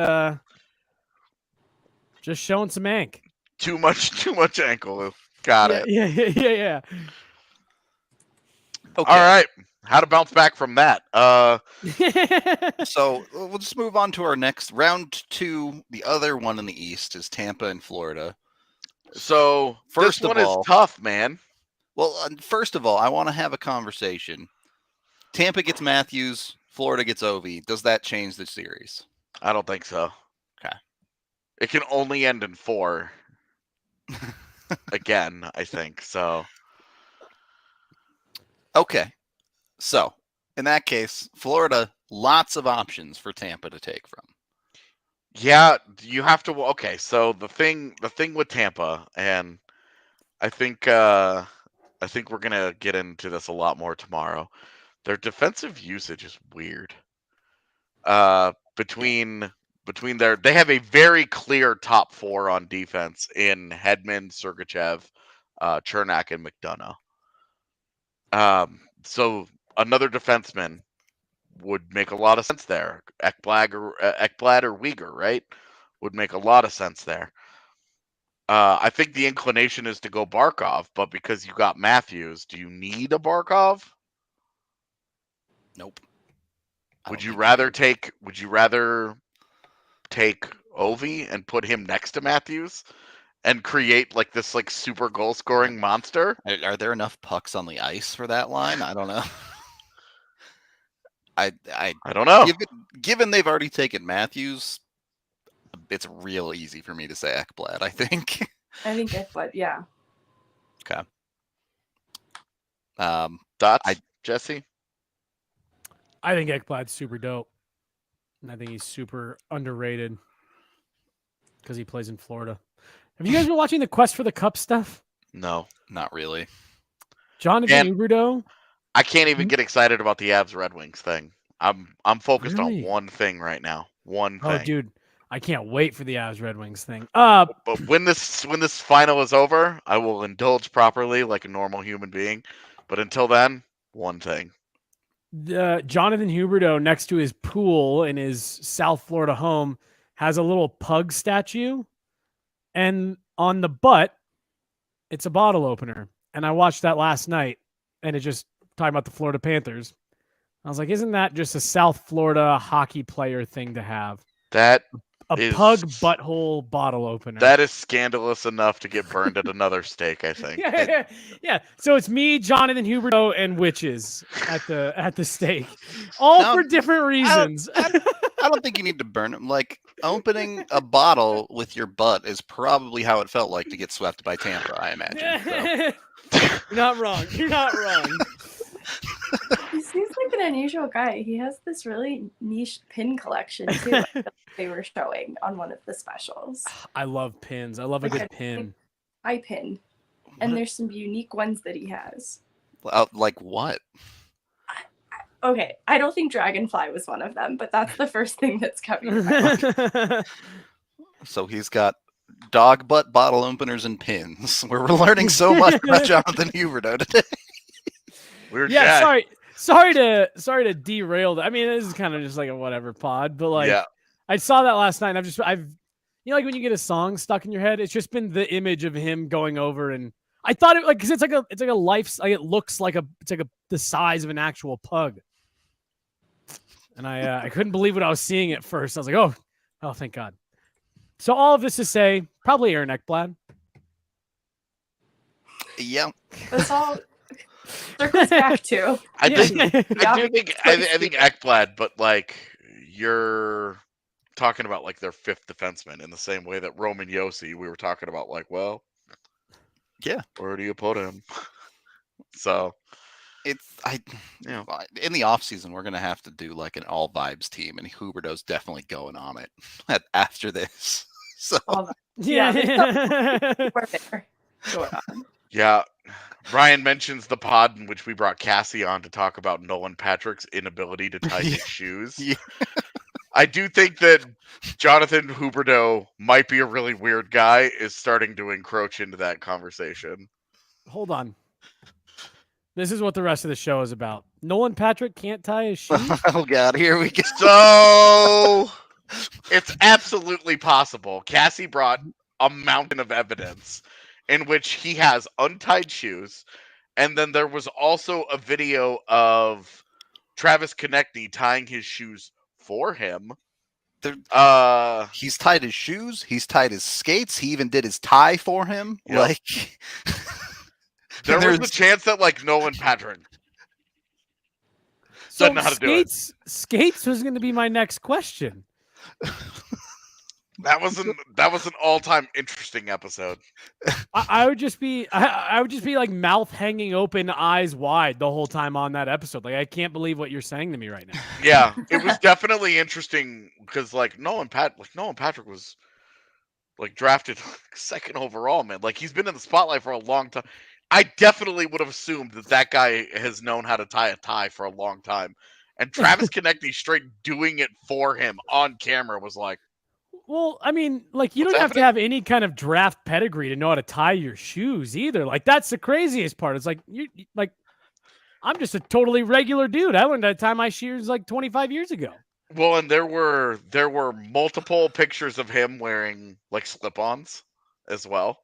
showing some ank. Too much ankle. Got it. Yeah. okay. All right. How to bounce back from that? So we'll just move on to our next round 2. The other one in the East is Tampa and Florida. So First this of one all- is tough, man. Well, first of all, I want to have a conversation. Tampa gets Matthews, Florida gets Ovi. Does that change the series? I don't think so. Okay. It can only end in 4. Again, I think so. Okay. So, in that case, Florida, lots of options for Tampa to take from. Yeah, you have to. Okay, so the thing with Tampa, and I think we're gonna get into this a lot more tomorrow. Their defensive usage is weird. Between they have a very clear top 4 on defense in Hedman, Sergachev, Chernak, and McDonough. So another defenseman would make a lot of sense there. Ekblad or Uyghur, right? Would make a lot of sense there. I think the inclination is to go Barkov, but because you got Matthews, do you need a Barkov? Nope. Would you rather take Ovi and put him next to Matthews and create like this like super goal scoring monster? Are there enough pucks on the ice for that line? I don't know. I don't know. Given they've already taken Matthews, it's real easy for me to say Ekblad, I think. I think Ekblad, yeah. Okay. Thoughts, Jesse? I think Ekblad's super dope. And I think he's super underrated because he plays in Florida. Have you guys been watching the Quest for the Cup stuff? No. Not really. Jonathan Huberdeau? I can't even get excited about the Avs Red Wings thing. I'm focused Really? on one thing right now. One thing. Oh, dude. I can't wait for the Avs Red Wings thing. But when this final is over, I will indulge properly like a normal human being. But until then, one thing. Jonathan Huberdeau, next to his pool in his South Florida home, has a little pug statue. And on the butt, it's a bottle opener. And I watched that last night, and it just talking about the Florida Panthers. I was like, isn't that just a South Florida hockey player thing to have? That pug butthole bottle opener. That is scandalous enough to get burned at another stake, I think. Yeah. So it's me, Jonathan Huberdeau, and witches at the stake, all for different reasons. I don't think you need to burn them. Like, opening a bottle with your butt is probably how it felt like to get swept by Tampa, I imagine. So. You're not wrong. You're not wrong. He seems like an unusual guy. He has this really niche pin collection too. They were showing on one of the specials. I love pins. I love a good pin. I pin. And there's some unique ones that he has. Like what? Okay, I don't think Dragonfly was one of them, but that's the first thing that's coming to my mind. So he's got dog butt bottle openers and pins. We're learning so much about Jonathan Huberdeau today. Sorry to derail that. I mean, this is kind of just like a whatever pod, but like I saw that last night and I've like when you get a song stuck in your head, it's just been the image of him going over, and I thought it like because it's like a life, like it looks like the size of an actual pug. And I couldn't believe what I was seeing at first. I was like, oh, thank God. So all of this to say, probably Aaron Ekblad. Yeah. That's all circles back to. I think Ekblad, but like you're talking about like their fifth defenseman in the same way that Roman Josi, we were talking about like, well, yeah, where do you put him? So In the off season we're gonna have to do like an all vibes team, and Huberto's definitely going on it after this. So Yeah, Yeah. we're there. Going on. Yeah. Ryan mentions the pod in which we brought Cassie on to talk about Nolan Patrick's inability to tie his shoes. Yeah. I do think that Jonathan Huberdeau might be a really weird guy, is starting to encroach into that conversation. Hold on. This is what the rest of the show is about. Nolan Patrick can't tie his shoes. Oh God, here we go. So it's absolutely possible. Cassie brought a mountain of evidence in which he has untied shoes, and then there was also a video of Travis Konechny tying his shoes for him. He's tied his shoes. He's tied his skates. He even did his tie for him. Yep. Like there was a chance that like Nolan Patrick doesn't know how to do it. Skates was going to be my next question. That was an all-time interesting episode. I would just be like mouth hanging open, eyes wide the whole time on that episode. Like I can't believe what you're saying to me right now. Yeah, it was definitely interesting because like Nolan Patrick was like drafted second overall, man. Like he's been in the spotlight for a long time. I definitely would have assumed that guy has known how to tie a tie for a long time. And Travis Konechny straight doing it for him on camera was like, well, I mean, like you don't have to have any kind of draft pedigree to know how to tie your shoes either. Like that's the craziest part. It's like I'm just a totally regular dude. I learned how to tie my shoes like 25 years ago. Well, and there were multiple pictures of him wearing like slip-ons as well.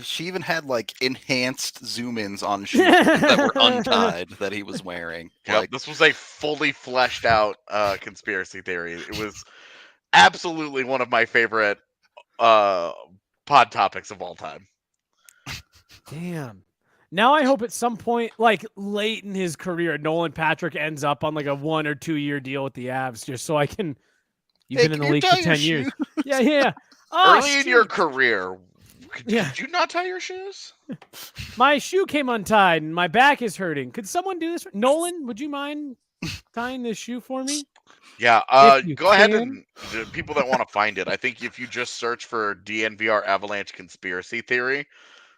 She even had like enhanced zoom-ins on shoes that were untied that he was wearing. Yeah, like, this was a fully fleshed out conspiracy theory. It was absolutely one of my favorite pod topics of all time. Damn. Now I hope at some point, like late in his career, Nolan Patrick ends up on like a 1 or 2 year deal with the Avs, just so I can. You've been in the league for 10 years. Yeah. Oh, Early in your career, did you not tie your shoes? My shoe came untied and my back is hurting. Could someone do this? Nolan, would you mind tying this shoe for me? Yeah, go ahead and the people that want to find it. I think if you just search for DNVR Avalanche conspiracy theory,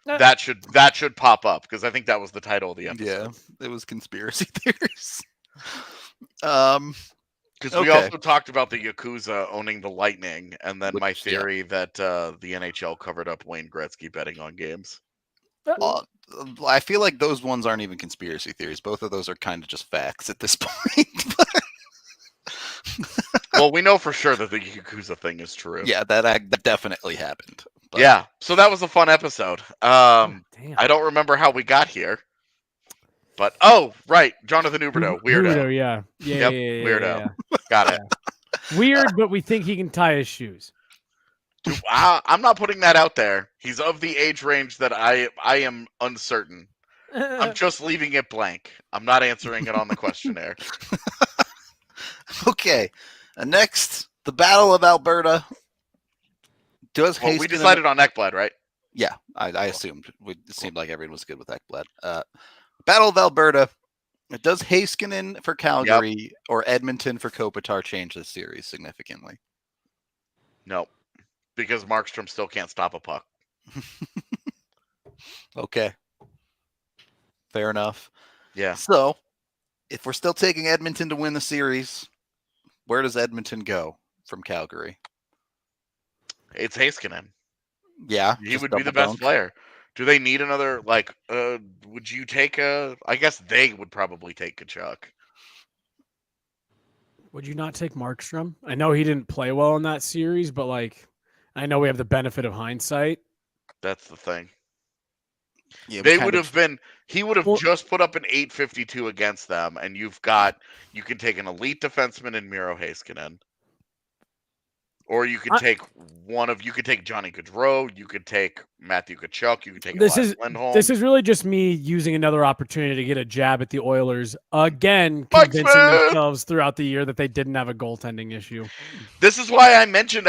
that should pop up because I think that was the title of the episode. Yeah, it was conspiracy theories. Because we also talked about the Yakuza owning the Lightning, and then my theory that the NHL covered up Wayne Gretzky betting on games. I feel like those ones aren't even conspiracy theories. Both of those are kind of just facts at this point. Well, we know for sure that the Yakuza thing is true. Yeah, that definitely happened. But... Yeah, so that was a fun episode. Damn. I don't remember how we got here. But, right, Jonathan Huberdeau, weirdo. Huberdeau, yeah. Yep, weirdo. Yeah. Got it. Weird, but we think he can tie his shoes. Dude, I'm not putting that out there. He's of the age range that I am uncertain. I'm just leaving it blank. I'm not answering it on the questionnaire. Okay. Next, the Battle of Alberta. We decided on Ekblad, right? Yeah, I assumed. It seemed like everyone was good with Ekblad. Battle of Alberta. Does Heiskanen for Calgary or Edmonton for Kopitar change the series significantly? No, because Markstrom still can't stop a puck. Okay. Fair enough. Yeah. So, if we're still taking Edmonton to win the series, where does Edmonton go from Calgary? It's Heiskanen. Yeah. He would be the best player. Do they need another, would you take I guess they would probably take Kachuk. Would you not take Markstrom? I know he didn't play well in that series, but, I know we have the benefit of hindsight. That's the thing. Yeah, he would have just put up an 852 against them, and you can take an elite defenseman in Miro Heiskanen. Or you could take Johnny Gaudreau, you could take Matthew Tkachuk, you could take Elias Lindholm. This is really just me using another opportunity to get a jab at the Oilers, again, convincing themselves throughout the year that they didn't have a goaltending issue. This is why I mentioned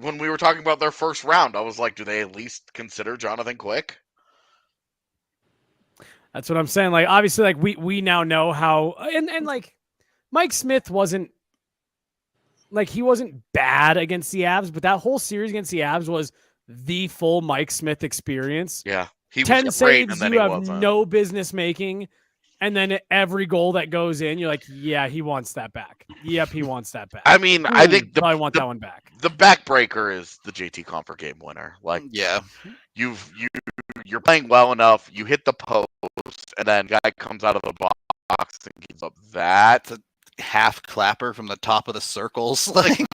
when we were talking about their first round, I was like, do they at least consider Jonathan Quick? That's what I'm saying. Like, obviously, like we now know how, and like Mike Smith wasn't like he wasn't bad against the Avs, but that whole series against the Avs was the full Mike Smith experience. Yeah, he 10 was great, saves and then you he have wasn't. no business making, and then every goal that goes in, you're like, yeah, he wants that back. Yep, he wants that back. I mean, I think I want that one back. the backbreaker is the JT Compher game winner. Like, Yeah. you're playing well enough. You hit the post, and then guy comes out of the box and gives up that. It's a half clapper from the top of the circles. Like,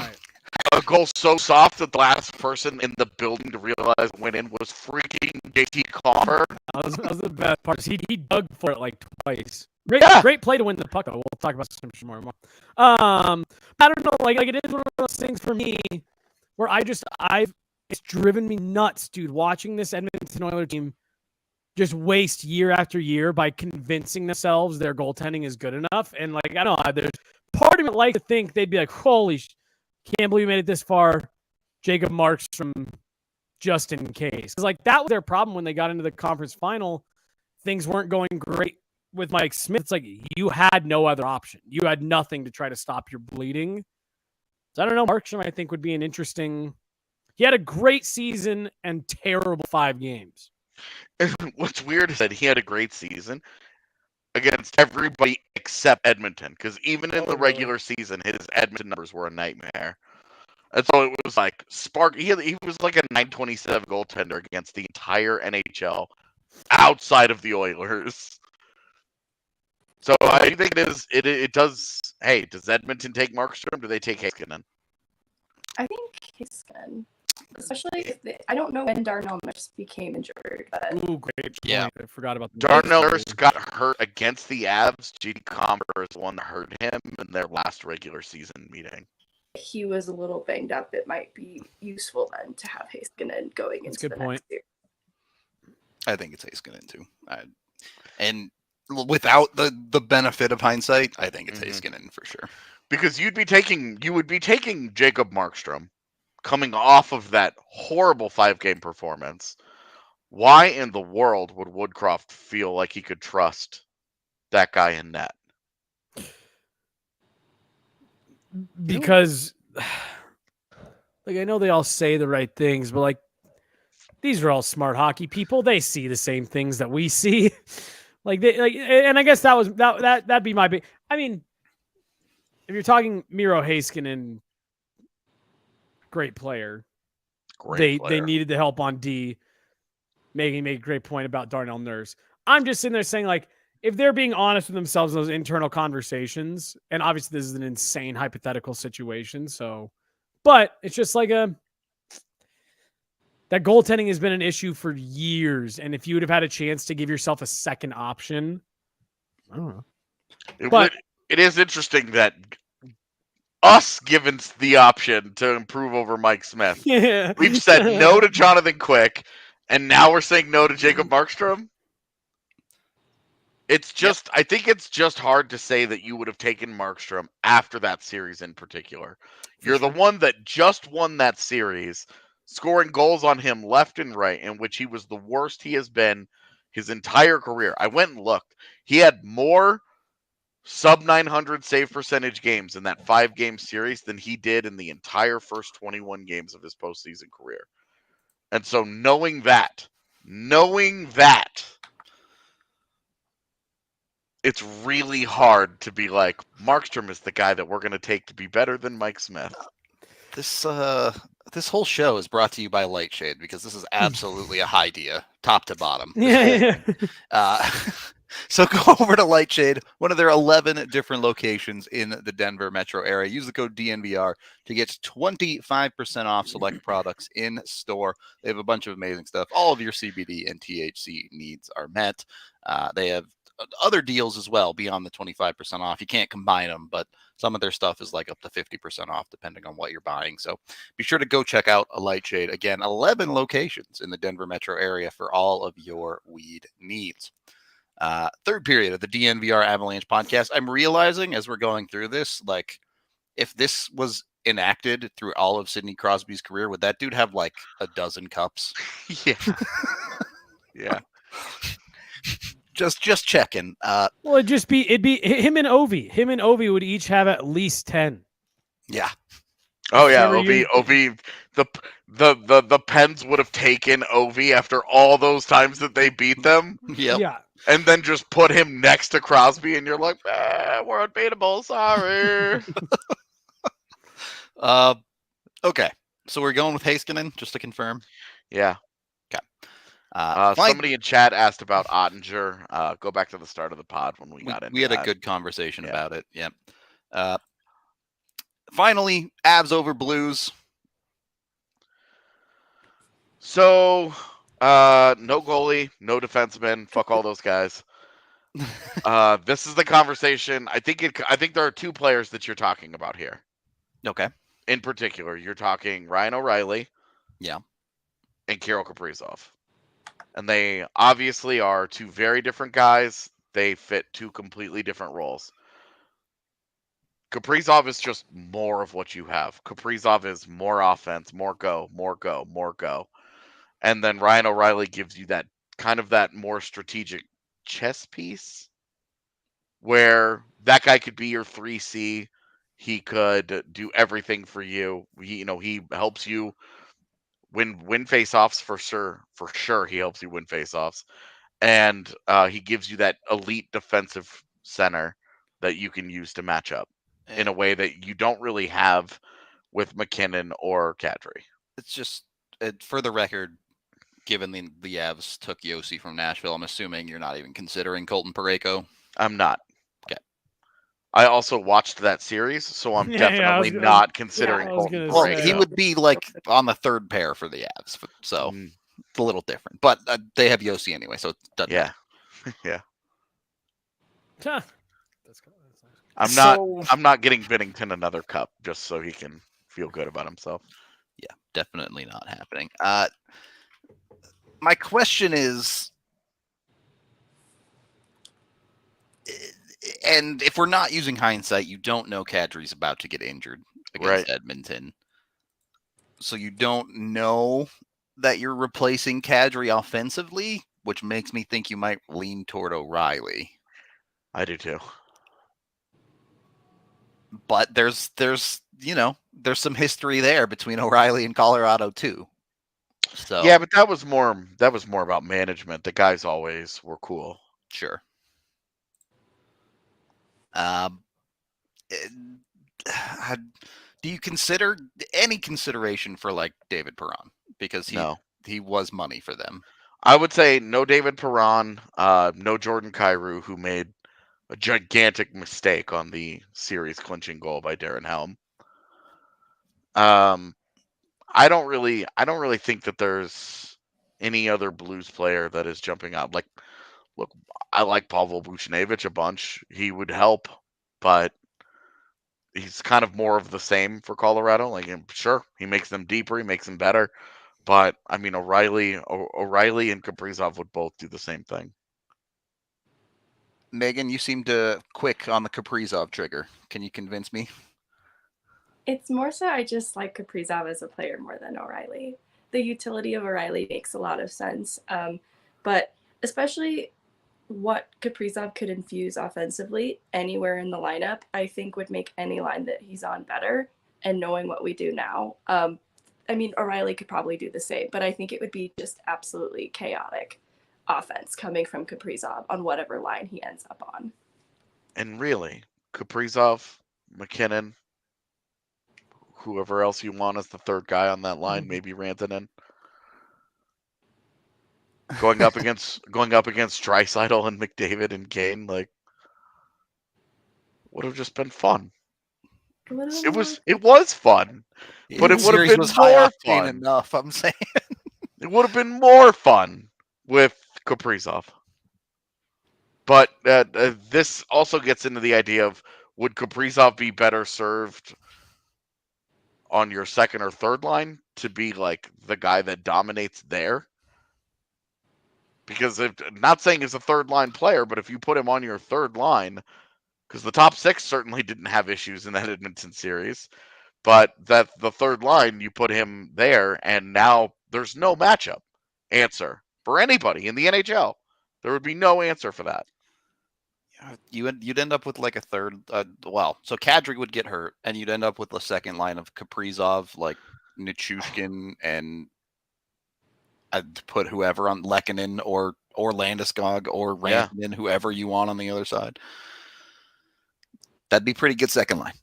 A goal so soft that the last person in the building to realize went in was freaking JT Compher. That was the best part. He dug for it like twice. Great play to win the puck, though. We'll talk about some more and more. I don't know, like it is one of those things for me where it's driven me nuts, dude, watching this Edmonton Oilers team just waste year after year by convincing themselves their goaltending is good enough. And like, I don't know, there's part of me like to think they'd be like, holy, can't believe we made it this far. Jacob Markstrom, just in case. Because like that was their problem when they got into the conference final. Things weren't going great with Mike Smith. It's like you had no other option. You had nothing to try to stop your bleeding. So I don't know. Markstrom, I think, would be an interesting. He had a great season and terrible 5 games. What's weird is that he had a great season against everybody except Edmonton, because even in the regular season, his Edmonton numbers were a nightmare. And so it was like he was like a .927 goaltender against the entire NHL outside of the Oilers. So I think it does. Hey, does Edmonton take Markstrom? Do they take Heiskanen? I think Heiskanen, especially if I don't know when Darnell Nurse became injured. But Ooh, great point. Yeah. I forgot about the Darnell Nurse got hurt against the Avs. JT Compher is the one that hurt him in their last regular season meeting. He was a little banged up. It might be useful then to have Heiskanen going into the next year. I think it's Heiskanen too. And without the benefit of hindsight, I think it's Heiskanen for sure. Because you would be taking Jacob Markstrom coming off of that horrible 5-game performance. Why in the world would Woodcroft feel like he could trust that guy in net? Because like I know they all say the right things, but like these are all smart hockey people. They see the same things that we see. And I guess that'd be my big. I mean, if you're talking Miro Heiskanen, great player. They needed the help on D. Megan made a great point about Darnell Nurse. I'm just sitting there saying, like, if they're being honest with themselves in those internal conversations, and obviously this is an insane hypothetical situation, but it's just like that goaltending has been an issue for years, and if you would have had a chance to give yourself a second option, I don't know. It is interesting that us given the option to improve over Mike Smith, we've said no to Jonathan Quick, and now we're saying no to Jacob Markstrom. It's just, I think it's just hard to say that you would have taken Markstrom after that series in particular. You're the one that just won that series, scoring goals on him left and right, in which he was the worst he has been his entire career. I went and looked. He had more sub-900 save percentage games in that 5-game series than he did in the entire first 21 games of his postseason career. And so knowing that, it's really hard to be like, Markstrom is the guy that we're going to take to be better than Mike Smith. This whole show is brought to you by Lightshade, because this is absolutely a high idea, top to bottom. So go over to Lightshade, one of their 11 different locations in the Denver metro area. Use the code DNVR to get 25% off select products in store. They have a bunch of amazing stuff. All of your CBD and THC needs are met. They have other deals as well beyond the 25% off. You can't combine them, but some of their stuff is like up to 50% off depending on what you're buying. So be sure to go check out a Lightshade. Again, 11 locations in the Denver metro area for all of your weed needs. Third period of the DNVR Avalanche podcast. I'm realizing as we're going through this, like, if this was enacted through all of Sidney Crosby's career, would that dude have like a dozen cups? Yeah. Yeah. Just checking. Well, it'd be him and Ovi. Him and Ovi would each have at least 10. Yeah. Oh yeah, Every Ovi, year- the Pens would have taken Ovi after all those times that they beat them, Yep. Yeah. and then just put him next to Crosby, and you're like, we're unbeatable. Sorry. Okay. So we're going with Heiskanen, just to confirm. Yeah. Fine. Somebody in chat asked about Ottinger. Go back to the start of the pod when we got into We had that. a good conversation about it. Yep. Finally, Avs over Blues. So, no goalie, no defenseman. Fuck all those guys. This is the conversation. I think there are two players that you're talking about here. Okay. In particular, you're talking Ryan O'Reilly. Yeah. And Kirill Kaprizov. And they obviously are two very different guys. They fit two completely different roles. Kaprizov is just more of what you have. Kaprizov is more offense, more go. And then Ryan O'Reilly gives you that kind of that more strategic chess piece where that guy could be your 3C. He could do everything for you. He helps you win face-offs for sure. For sure, he helps you win face-offs. And he gives you that elite defensive center that you can use to match up in a way that you don't really have with McKinnon or Kadri. It's just, for the record, given the Avs took Yossi from Nashville, I'm assuming you're not even considering Colton Parayko. I'm not. Okay. I also watched that series, so I'm definitely not considering Colton Parayko. Well, he would be like on the third pair for the Avs, so it's a little different. But they have Yossi anyway, so it doesn't matter. Yeah. Huh. I'm not getting Binnington another cup just so he can feel good about himself. Yeah, definitely not happening. My question is, and if we're not using hindsight, you don't know Kadri's about to get injured against Edmonton. So you don't know that you're replacing Kadri offensively, which makes me think you might lean toward O'Reilly. I do too. But there's some history there between O'Reilly and Colorado too. So yeah, but that was more about management. The guys always were cool. Sure. Do you consider any consideration for like David Perron, because he was money for them? I would say no David Perron, no Jordan Kyrou, who made a gigantic mistake on the series clinching goal by Darren Helm. I don't really think that there's any other Blues player that is jumping out. Like, look, I like Pavel Buchnevich a bunch. He would help, but he's kind of more of the same for Colorado. Like, sure, he makes them deeper, he makes them better, but I mean, O'Reilly and Kaprizov would both do the same thing. Megan, you seem to quick on the Kaprizov trigger. Can you convince me? It's more so I just like Kaprizov as a player more than O'Reilly. The utility of O'Reilly makes a lot of sense, but especially what Kaprizov could infuse offensively anywhere in the lineup, I think would make any line that he's on better. And knowing what we do now, I mean, O'Reilly could probably do the same, but I think it would be just absolutely chaotic offense coming from Kaprizov on whatever line he ends up on. And really, Kaprizov, McKinnon, whoever else you want as the third guy on that line, maybe Rantanen. Going up against Draisaitl and McDavid and Kane, like, would have just been fun. It was fun, but it would have been more fun enough. I'm saying it would have been more fun with Kaprizov. But this also gets into the idea of, would Kaprizov be better served on your second or third line to be like the guy that dominates there? Because not saying he's a third line player, but if you put him on your third line, because the top six certainly didn't have issues in that Edmonton series, but that the third line, you put him there, and now there's no matchup answer for anybody in the NHL. There would be no answer for that. You'd end up with like a third. So Kadri would get hurt, and you'd end up with a second line of Kaprizov, like Nichushkin, and I'd put whoever on Lehkonen or Landeskog or Rantanen, whoever you want on the other side. That'd be pretty good second line.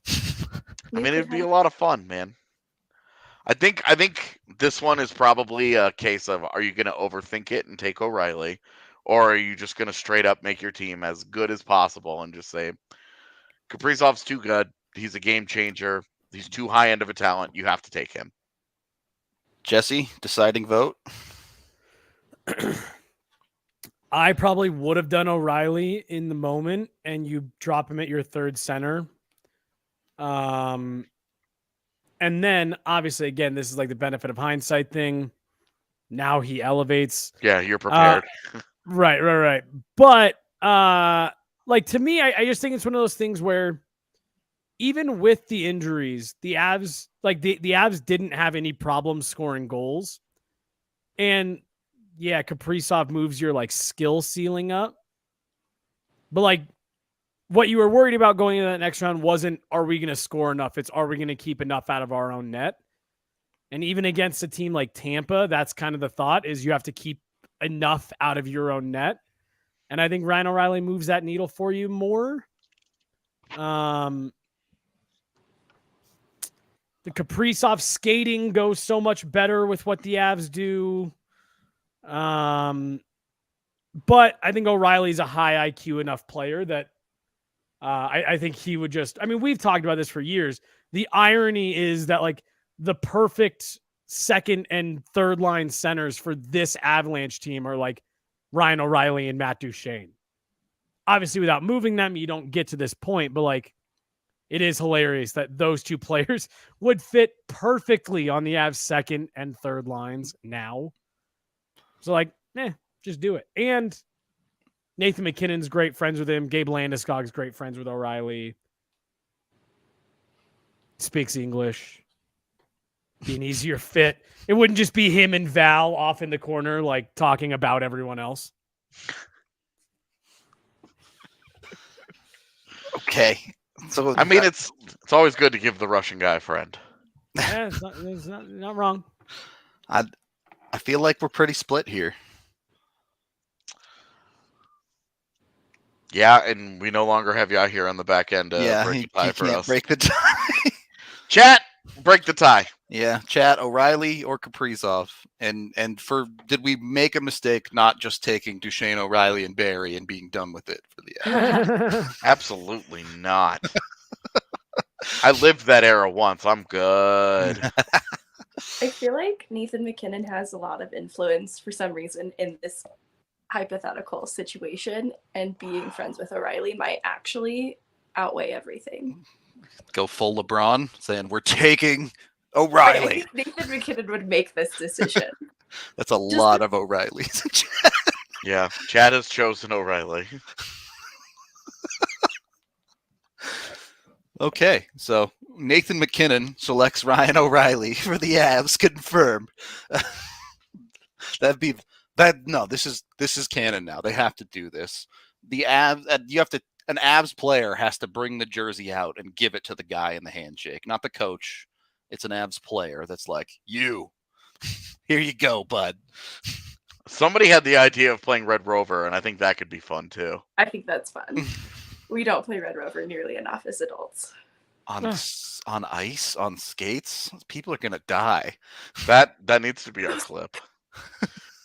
I mean, it'd be a lot of fun, man. I think this one is probably a case of, are you going to overthink it and take O'Reilly, or are you just going to straight up make your team as good as possible and just say, Kaprizov's too good, he's a game changer, he's too high end of a talent, you have to take him. Jesse, deciding vote? I probably would have done O'Reilly in the moment, and you drop him at your third center. And then, obviously, again, this is like the benefit of hindsight thing. Now he elevates. Yeah, you're prepared. Right. But, like, to me, I just think it's one of those things where even with the injuries, the Avs, like, the Avs didn't have any problem scoring goals. And, yeah, Kaprizov moves your, like, skill ceiling up. But, like, what you were worried about going into that next round wasn't, are we going to score enough? It's, are we going to keep enough out of our own net? And even against a team like Tampa, that's kind of the thought, is you have to keep enough out of your own net. And I think Ryan O'Reilly moves that needle for you more. The Kaprizov skating goes so much better with what the Avs do. But I think O'Reilly's a high IQ enough player that I think he would just, I mean, we've talked about this for years. The irony is that, like, the perfect second and third line centers for this Avalanche team are like Ryan O'Reilly and Matt Duchene. Obviously, without moving them, you don't get to this point, but, like, it is hilarious that those two players would fit perfectly on the Avs second and third lines now. So, like, just do it. And Nathan McKinnon's great friends with him. Gabe Landeskog's great friends with O'Reilly. Speaks English. Be an easier fit. It wouldn't just be him and Val off in the corner, like, talking about everyone else. Okay. So I mean, it's always good to give the Russian guy a friend. Yeah, it's not wrong. I feel like we're pretty split here. Yeah, and we no longer have you out here on the back end. Break the tie for us. Break the tie. Chat, break the tie. Yeah, chat, O'Reilly or Kaprizov. And did we make a mistake not just taking Duchene, O'Reilly, and Barry and being done with it for the Avs? Absolutely not. I lived that era once. I'm good. I feel like Nathan McKinnon has a lot of influence for some reason in this hypothetical situation, and being friends with O'Reilly might actually outweigh everything. Go full LeBron, saying we're taking O'Reilly. I think Nathan McKinnon would make this decision. That's a lot of O'Reillys. Yeah, Chad has chosen O'Reilly. Okay, so Nathan McKinnon selects Ryan O'Reilly for the Avs. Confirmed. This is canon now. They have to do this. The Avs, an Avs player has to bring the jersey out and give it to the guy in the handshake, not the coach. It's an Avs player that's like, you, here you go, bud. Somebody had the idea of playing Red Rover, and I think that could be fun too. I think that's fun. We don't play Red Rover nearly enough as adults. On ice, on skates, people are gonna die. That needs to be our clip.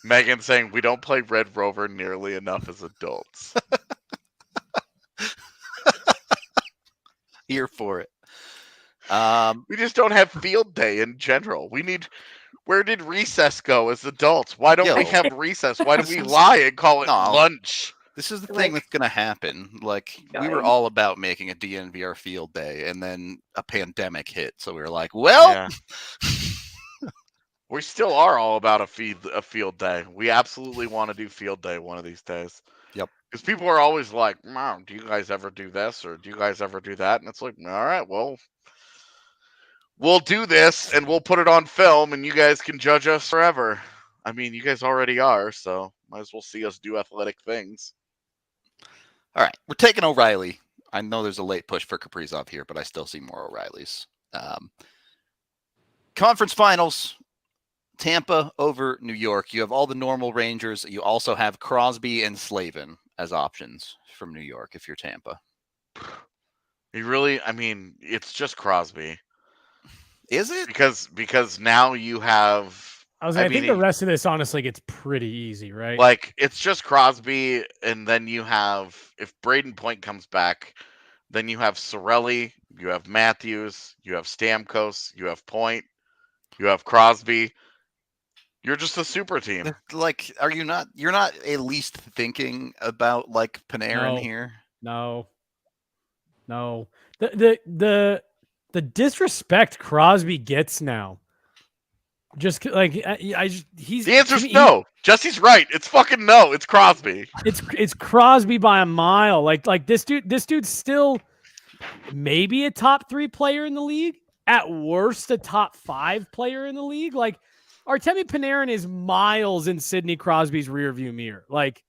Megan saying we don't play Red Rover nearly enough as adults. Here for it. We just don't have field day in general. Where did recess go as adults? Why don't we have recess? Why do we lie and call it lunch? This is the thing that's going to happen. Like, we were all about making a DNVR field day, and then a pandemic hit. So we were like, well, yeah. We still are all about a field day. We absolutely want to do field day one of these days. Yep. Because people are always like, "Mom, do you guys ever do this or do you guys ever do that?" And it's like, all right, well, we'll do this and we'll put it on film and you guys can judge us forever. I mean, you guys already are, so might as well see us do athletic things. All right, we're taking O'Reilly. I know there's a late push for Kaprizov here, but I still see more O'Reillys. Conference finals, Tampa over New York. You have all the normal Rangers. You also have Crosby and Slavin as options from New York if you're Tampa. You really, I mean, it's just Crosby. Is it? Because now you have. I think the rest of this honestly gets pretty easy, right? Like, it's just Crosby, and then you have, if Braden Point comes back, then you have Cirelli, you have Matthews, you have Stamkos, you have Point, you have Crosby. You're just a super team. Like, you're not at least thinking about like Panarin here? No. The disrespect Crosby gets now. Just like he's the answer's no. Jesse's right. It's fucking no. It's Crosby. It's Crosby by a mile. Like this dude's still maybe a top 3 player in the league. At worst, a top 5 player in the league. Like Artemi Panarin is miles in Sidney Crosby's rearview mirror. Like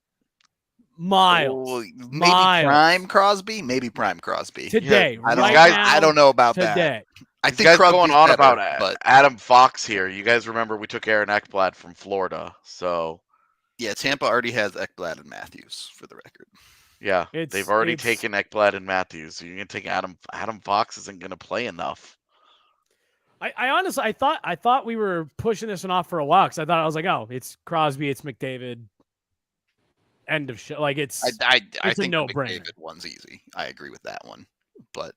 miles. Prime Crosby. Maybe Prime Crosby today. Yeah, I don't know about that. I think guys going on better, about Adam Fox here. You guys remember we took Aaron Ekblad from Florida, so yeah, Tampa already has Ekblad and Matthews for the record. Yeah, they've already taken Ekblad and Matthews. So you're gonna take Adam Fox isn't gonna play enough. I honestly I thought we were pushing this one off for a while because I was like, oh, it's Crosby, it's McDavid. End of show. Like it's I think a the no-brainer. McDavid one's easy. I agree with that one, but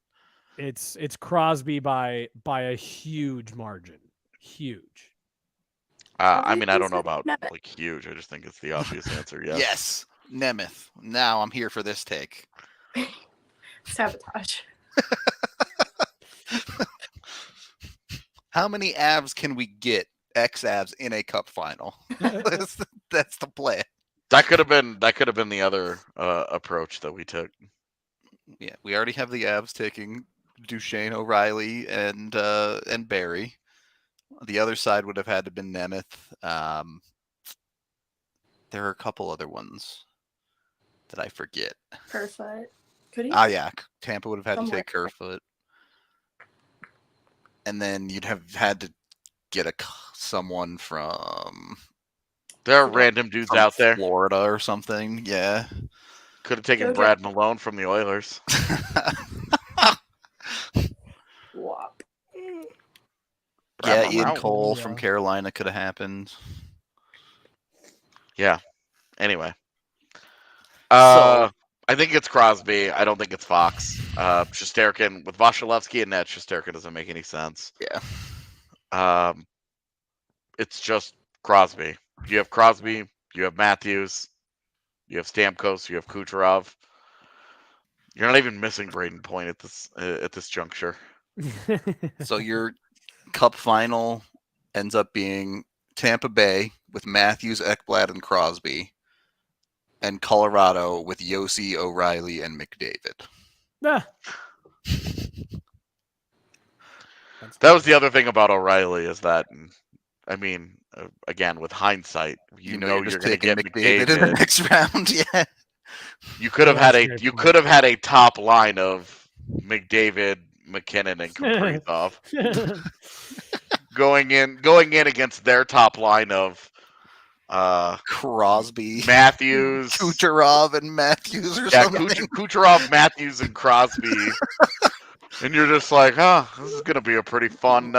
it's Crosby by a huge margin. Huge. I mean, I don't know about like huge. I just think it's the obvious answer. Yes. Yes, Nemeth. Now I'm here for this take. Sabotage. How many Avs can we get X-Avs in a cup final? That's the play. That could have been the other approach that we took. Yeah, we already have the Avs taking Duchesne, O'Reilly, and Barry. The other side would have had to been Nemeth. There are a couple other ones that I forget. Kerfoot. Could he? Yeah, Tampa would have had to take Kerfoot. And then you'd have had to get someone from... There are random dudes out there. Florida or something, yeah. Could have taken Brad Malone from the Oilers. Wop. Yeah, Ian Cole from Carolina could have happened. Yeah. Anyway. I think it's Crosby. I don't think it's Fox. Shesterkin with Vasilevsky and net, Shesterkin doesn't make any sense. Yeah. It's just Crosby. You have Crosby, you have Matthews, you have Stamkos, you have Kucherov. You're not even missing Braden Point at this juncture. So your cup final ends up being Tampa Bay with Matthews, Ekblad, and Crosby, and Colorado with Yossi, O'Reilly, and McDavid. That was the other thing about O'Reilly is that, I mean, again, with hindsight, you know you're going to get McDavid in the next round. Yeah, you could have had a top line of McDavid, McKinnon, and Kaprizov going in against their top line of Crosby, Matthews, Kucherov, and Matthews, or something. Kucherov, Matthews, and Crosby, and you're just like, this is going to be a pretty fun.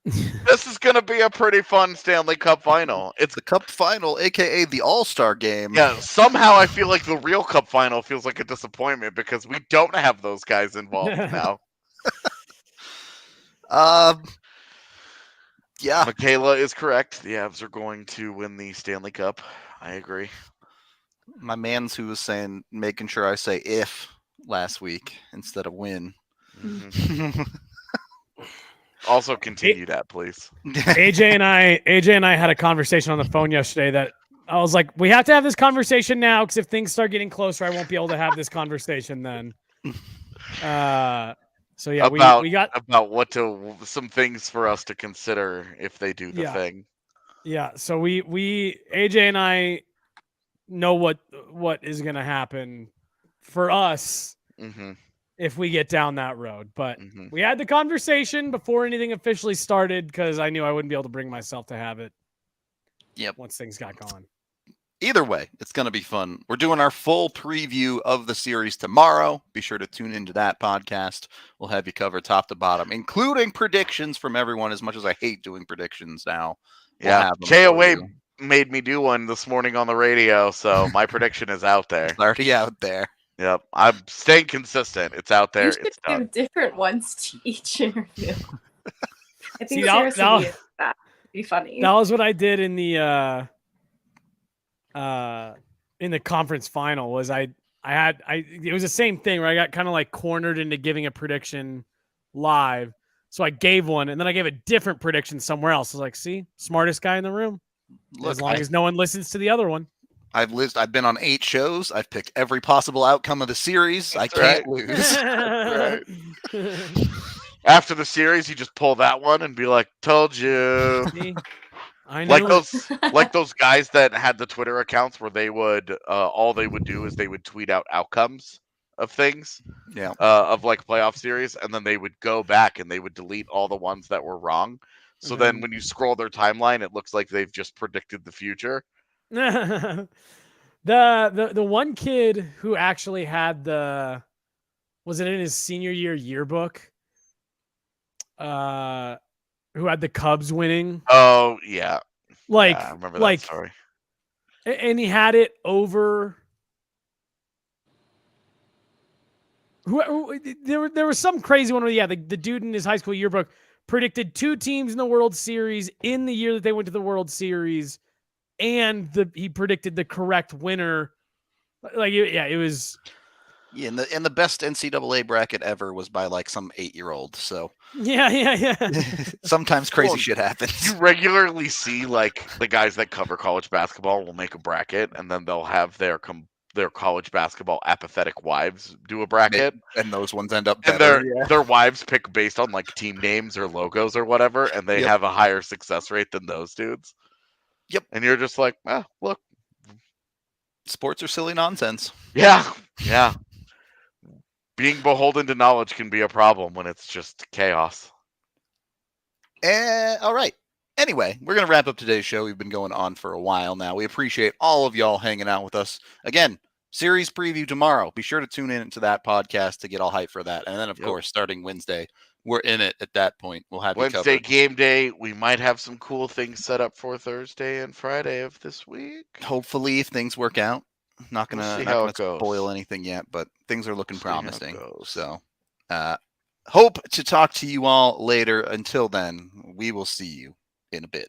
This is going to be a pretty fun Stanley Cup final. It's the Cup final, aka the All-Star game. Yeah, somehow I feel like the real Cup final feels like a disappointment because we don't have those guys involved now. Yeah. Michaela is correct. The Avs are going to win the Stanley Cup. I agree. My man's who was saying, making sure I say if last week instead of win. Mm-hmm. Also continue that, please. AJ and I had a conversation on the phone yesterday that I was like, we have to have this conversation now because if things start getting closer, I won't be able to have this conversation then. So yeah, we got about some things for us to consider if they do the thing. Yeah, so we AJ and I know what is going to happen for us Mm-hmm. if we get down that road. But Mm-hmm. we had the conversation before anything officially started because I knew I wouldn't be able to bring myself to have it. Yep. Once things got going. Either way, it's going to be fun. We're doing our full preview of the series tomorrow. Be sure to tune into that podcast. We'll have you covered top to bottom, including predictions from everyone. As much as I hate doing predictions now, we'll Yeah, have them for KOA you. made me do one this morning on the radio, so my prediction is out there. It's already out there. Yep, I'm staying consistent. It's out there. You should It's done. do different ones to each interview. I think See, that- seriously, that would be funny. That was what I did in the conference final. Was it was the same thing where I got kind of like cornered into giving a prediction live. So I gave one and then I gave a different prediction somewhere else. I was like, see, smartest guy in the room. Look, as long as no one listens to the other one. I've been on 8 shows. I've picked every possible outcome of the series. That's I can't right. lose. Right. After the series, you just pull that one and be like, "Told you." See? I know. Like those guys that had the Twitter accounts where they would all they would do is they would tweet out outcomes of things, Yeah. of like playoff series, and then they would go back and they would delete all the ones that were wrong. So then when you scroll their timeline, it looks like they've just predicted the future. the one kid who actually had was it in his senior year yearbook? Who had the Cubs winning? Oh yeah, Like I remember that story. And he had it over. There was some crazy one where the dude in his high school yearbook predicted 2 teams in the World Series in the year that they went to the World Series, and he predicted the correct winner. Like it was. Yeah, and the best NCAA bracket ever was by like some 8-year-old. So yeah. sometimes crazy shit happens. You regularly see like the guys that cover college basketball will make a bracket, and then they'll have their college basketball apathetic wives do a bracket, and those ones end up and better. their wives pick based on like team names or logos or whatever, and they have a higher success rate than those dudes. Yep. And you're just like, look, sports are silly nonsense. Yeah. Being beholden to knowledge can be a problem when it's just chaos. All right. Anyway, we're going to wrap up today's show. We've been going on for a while now. We appreciate all of y'all hanging out with us. Again, series preview tomorrow. Be sure to tune in to that podcast to get all hyped for that. And then, of course, starting Wednesday, we're in it at that point. We'll have Wednesday you covered. Game day. We might have some cool things set up for Thursday and Friday of this week. Hopefully, if things work out. Not gonna spoil anything yet, but things are looking promising. So, hope to talk to you all later. Until then, we will see you in a bit.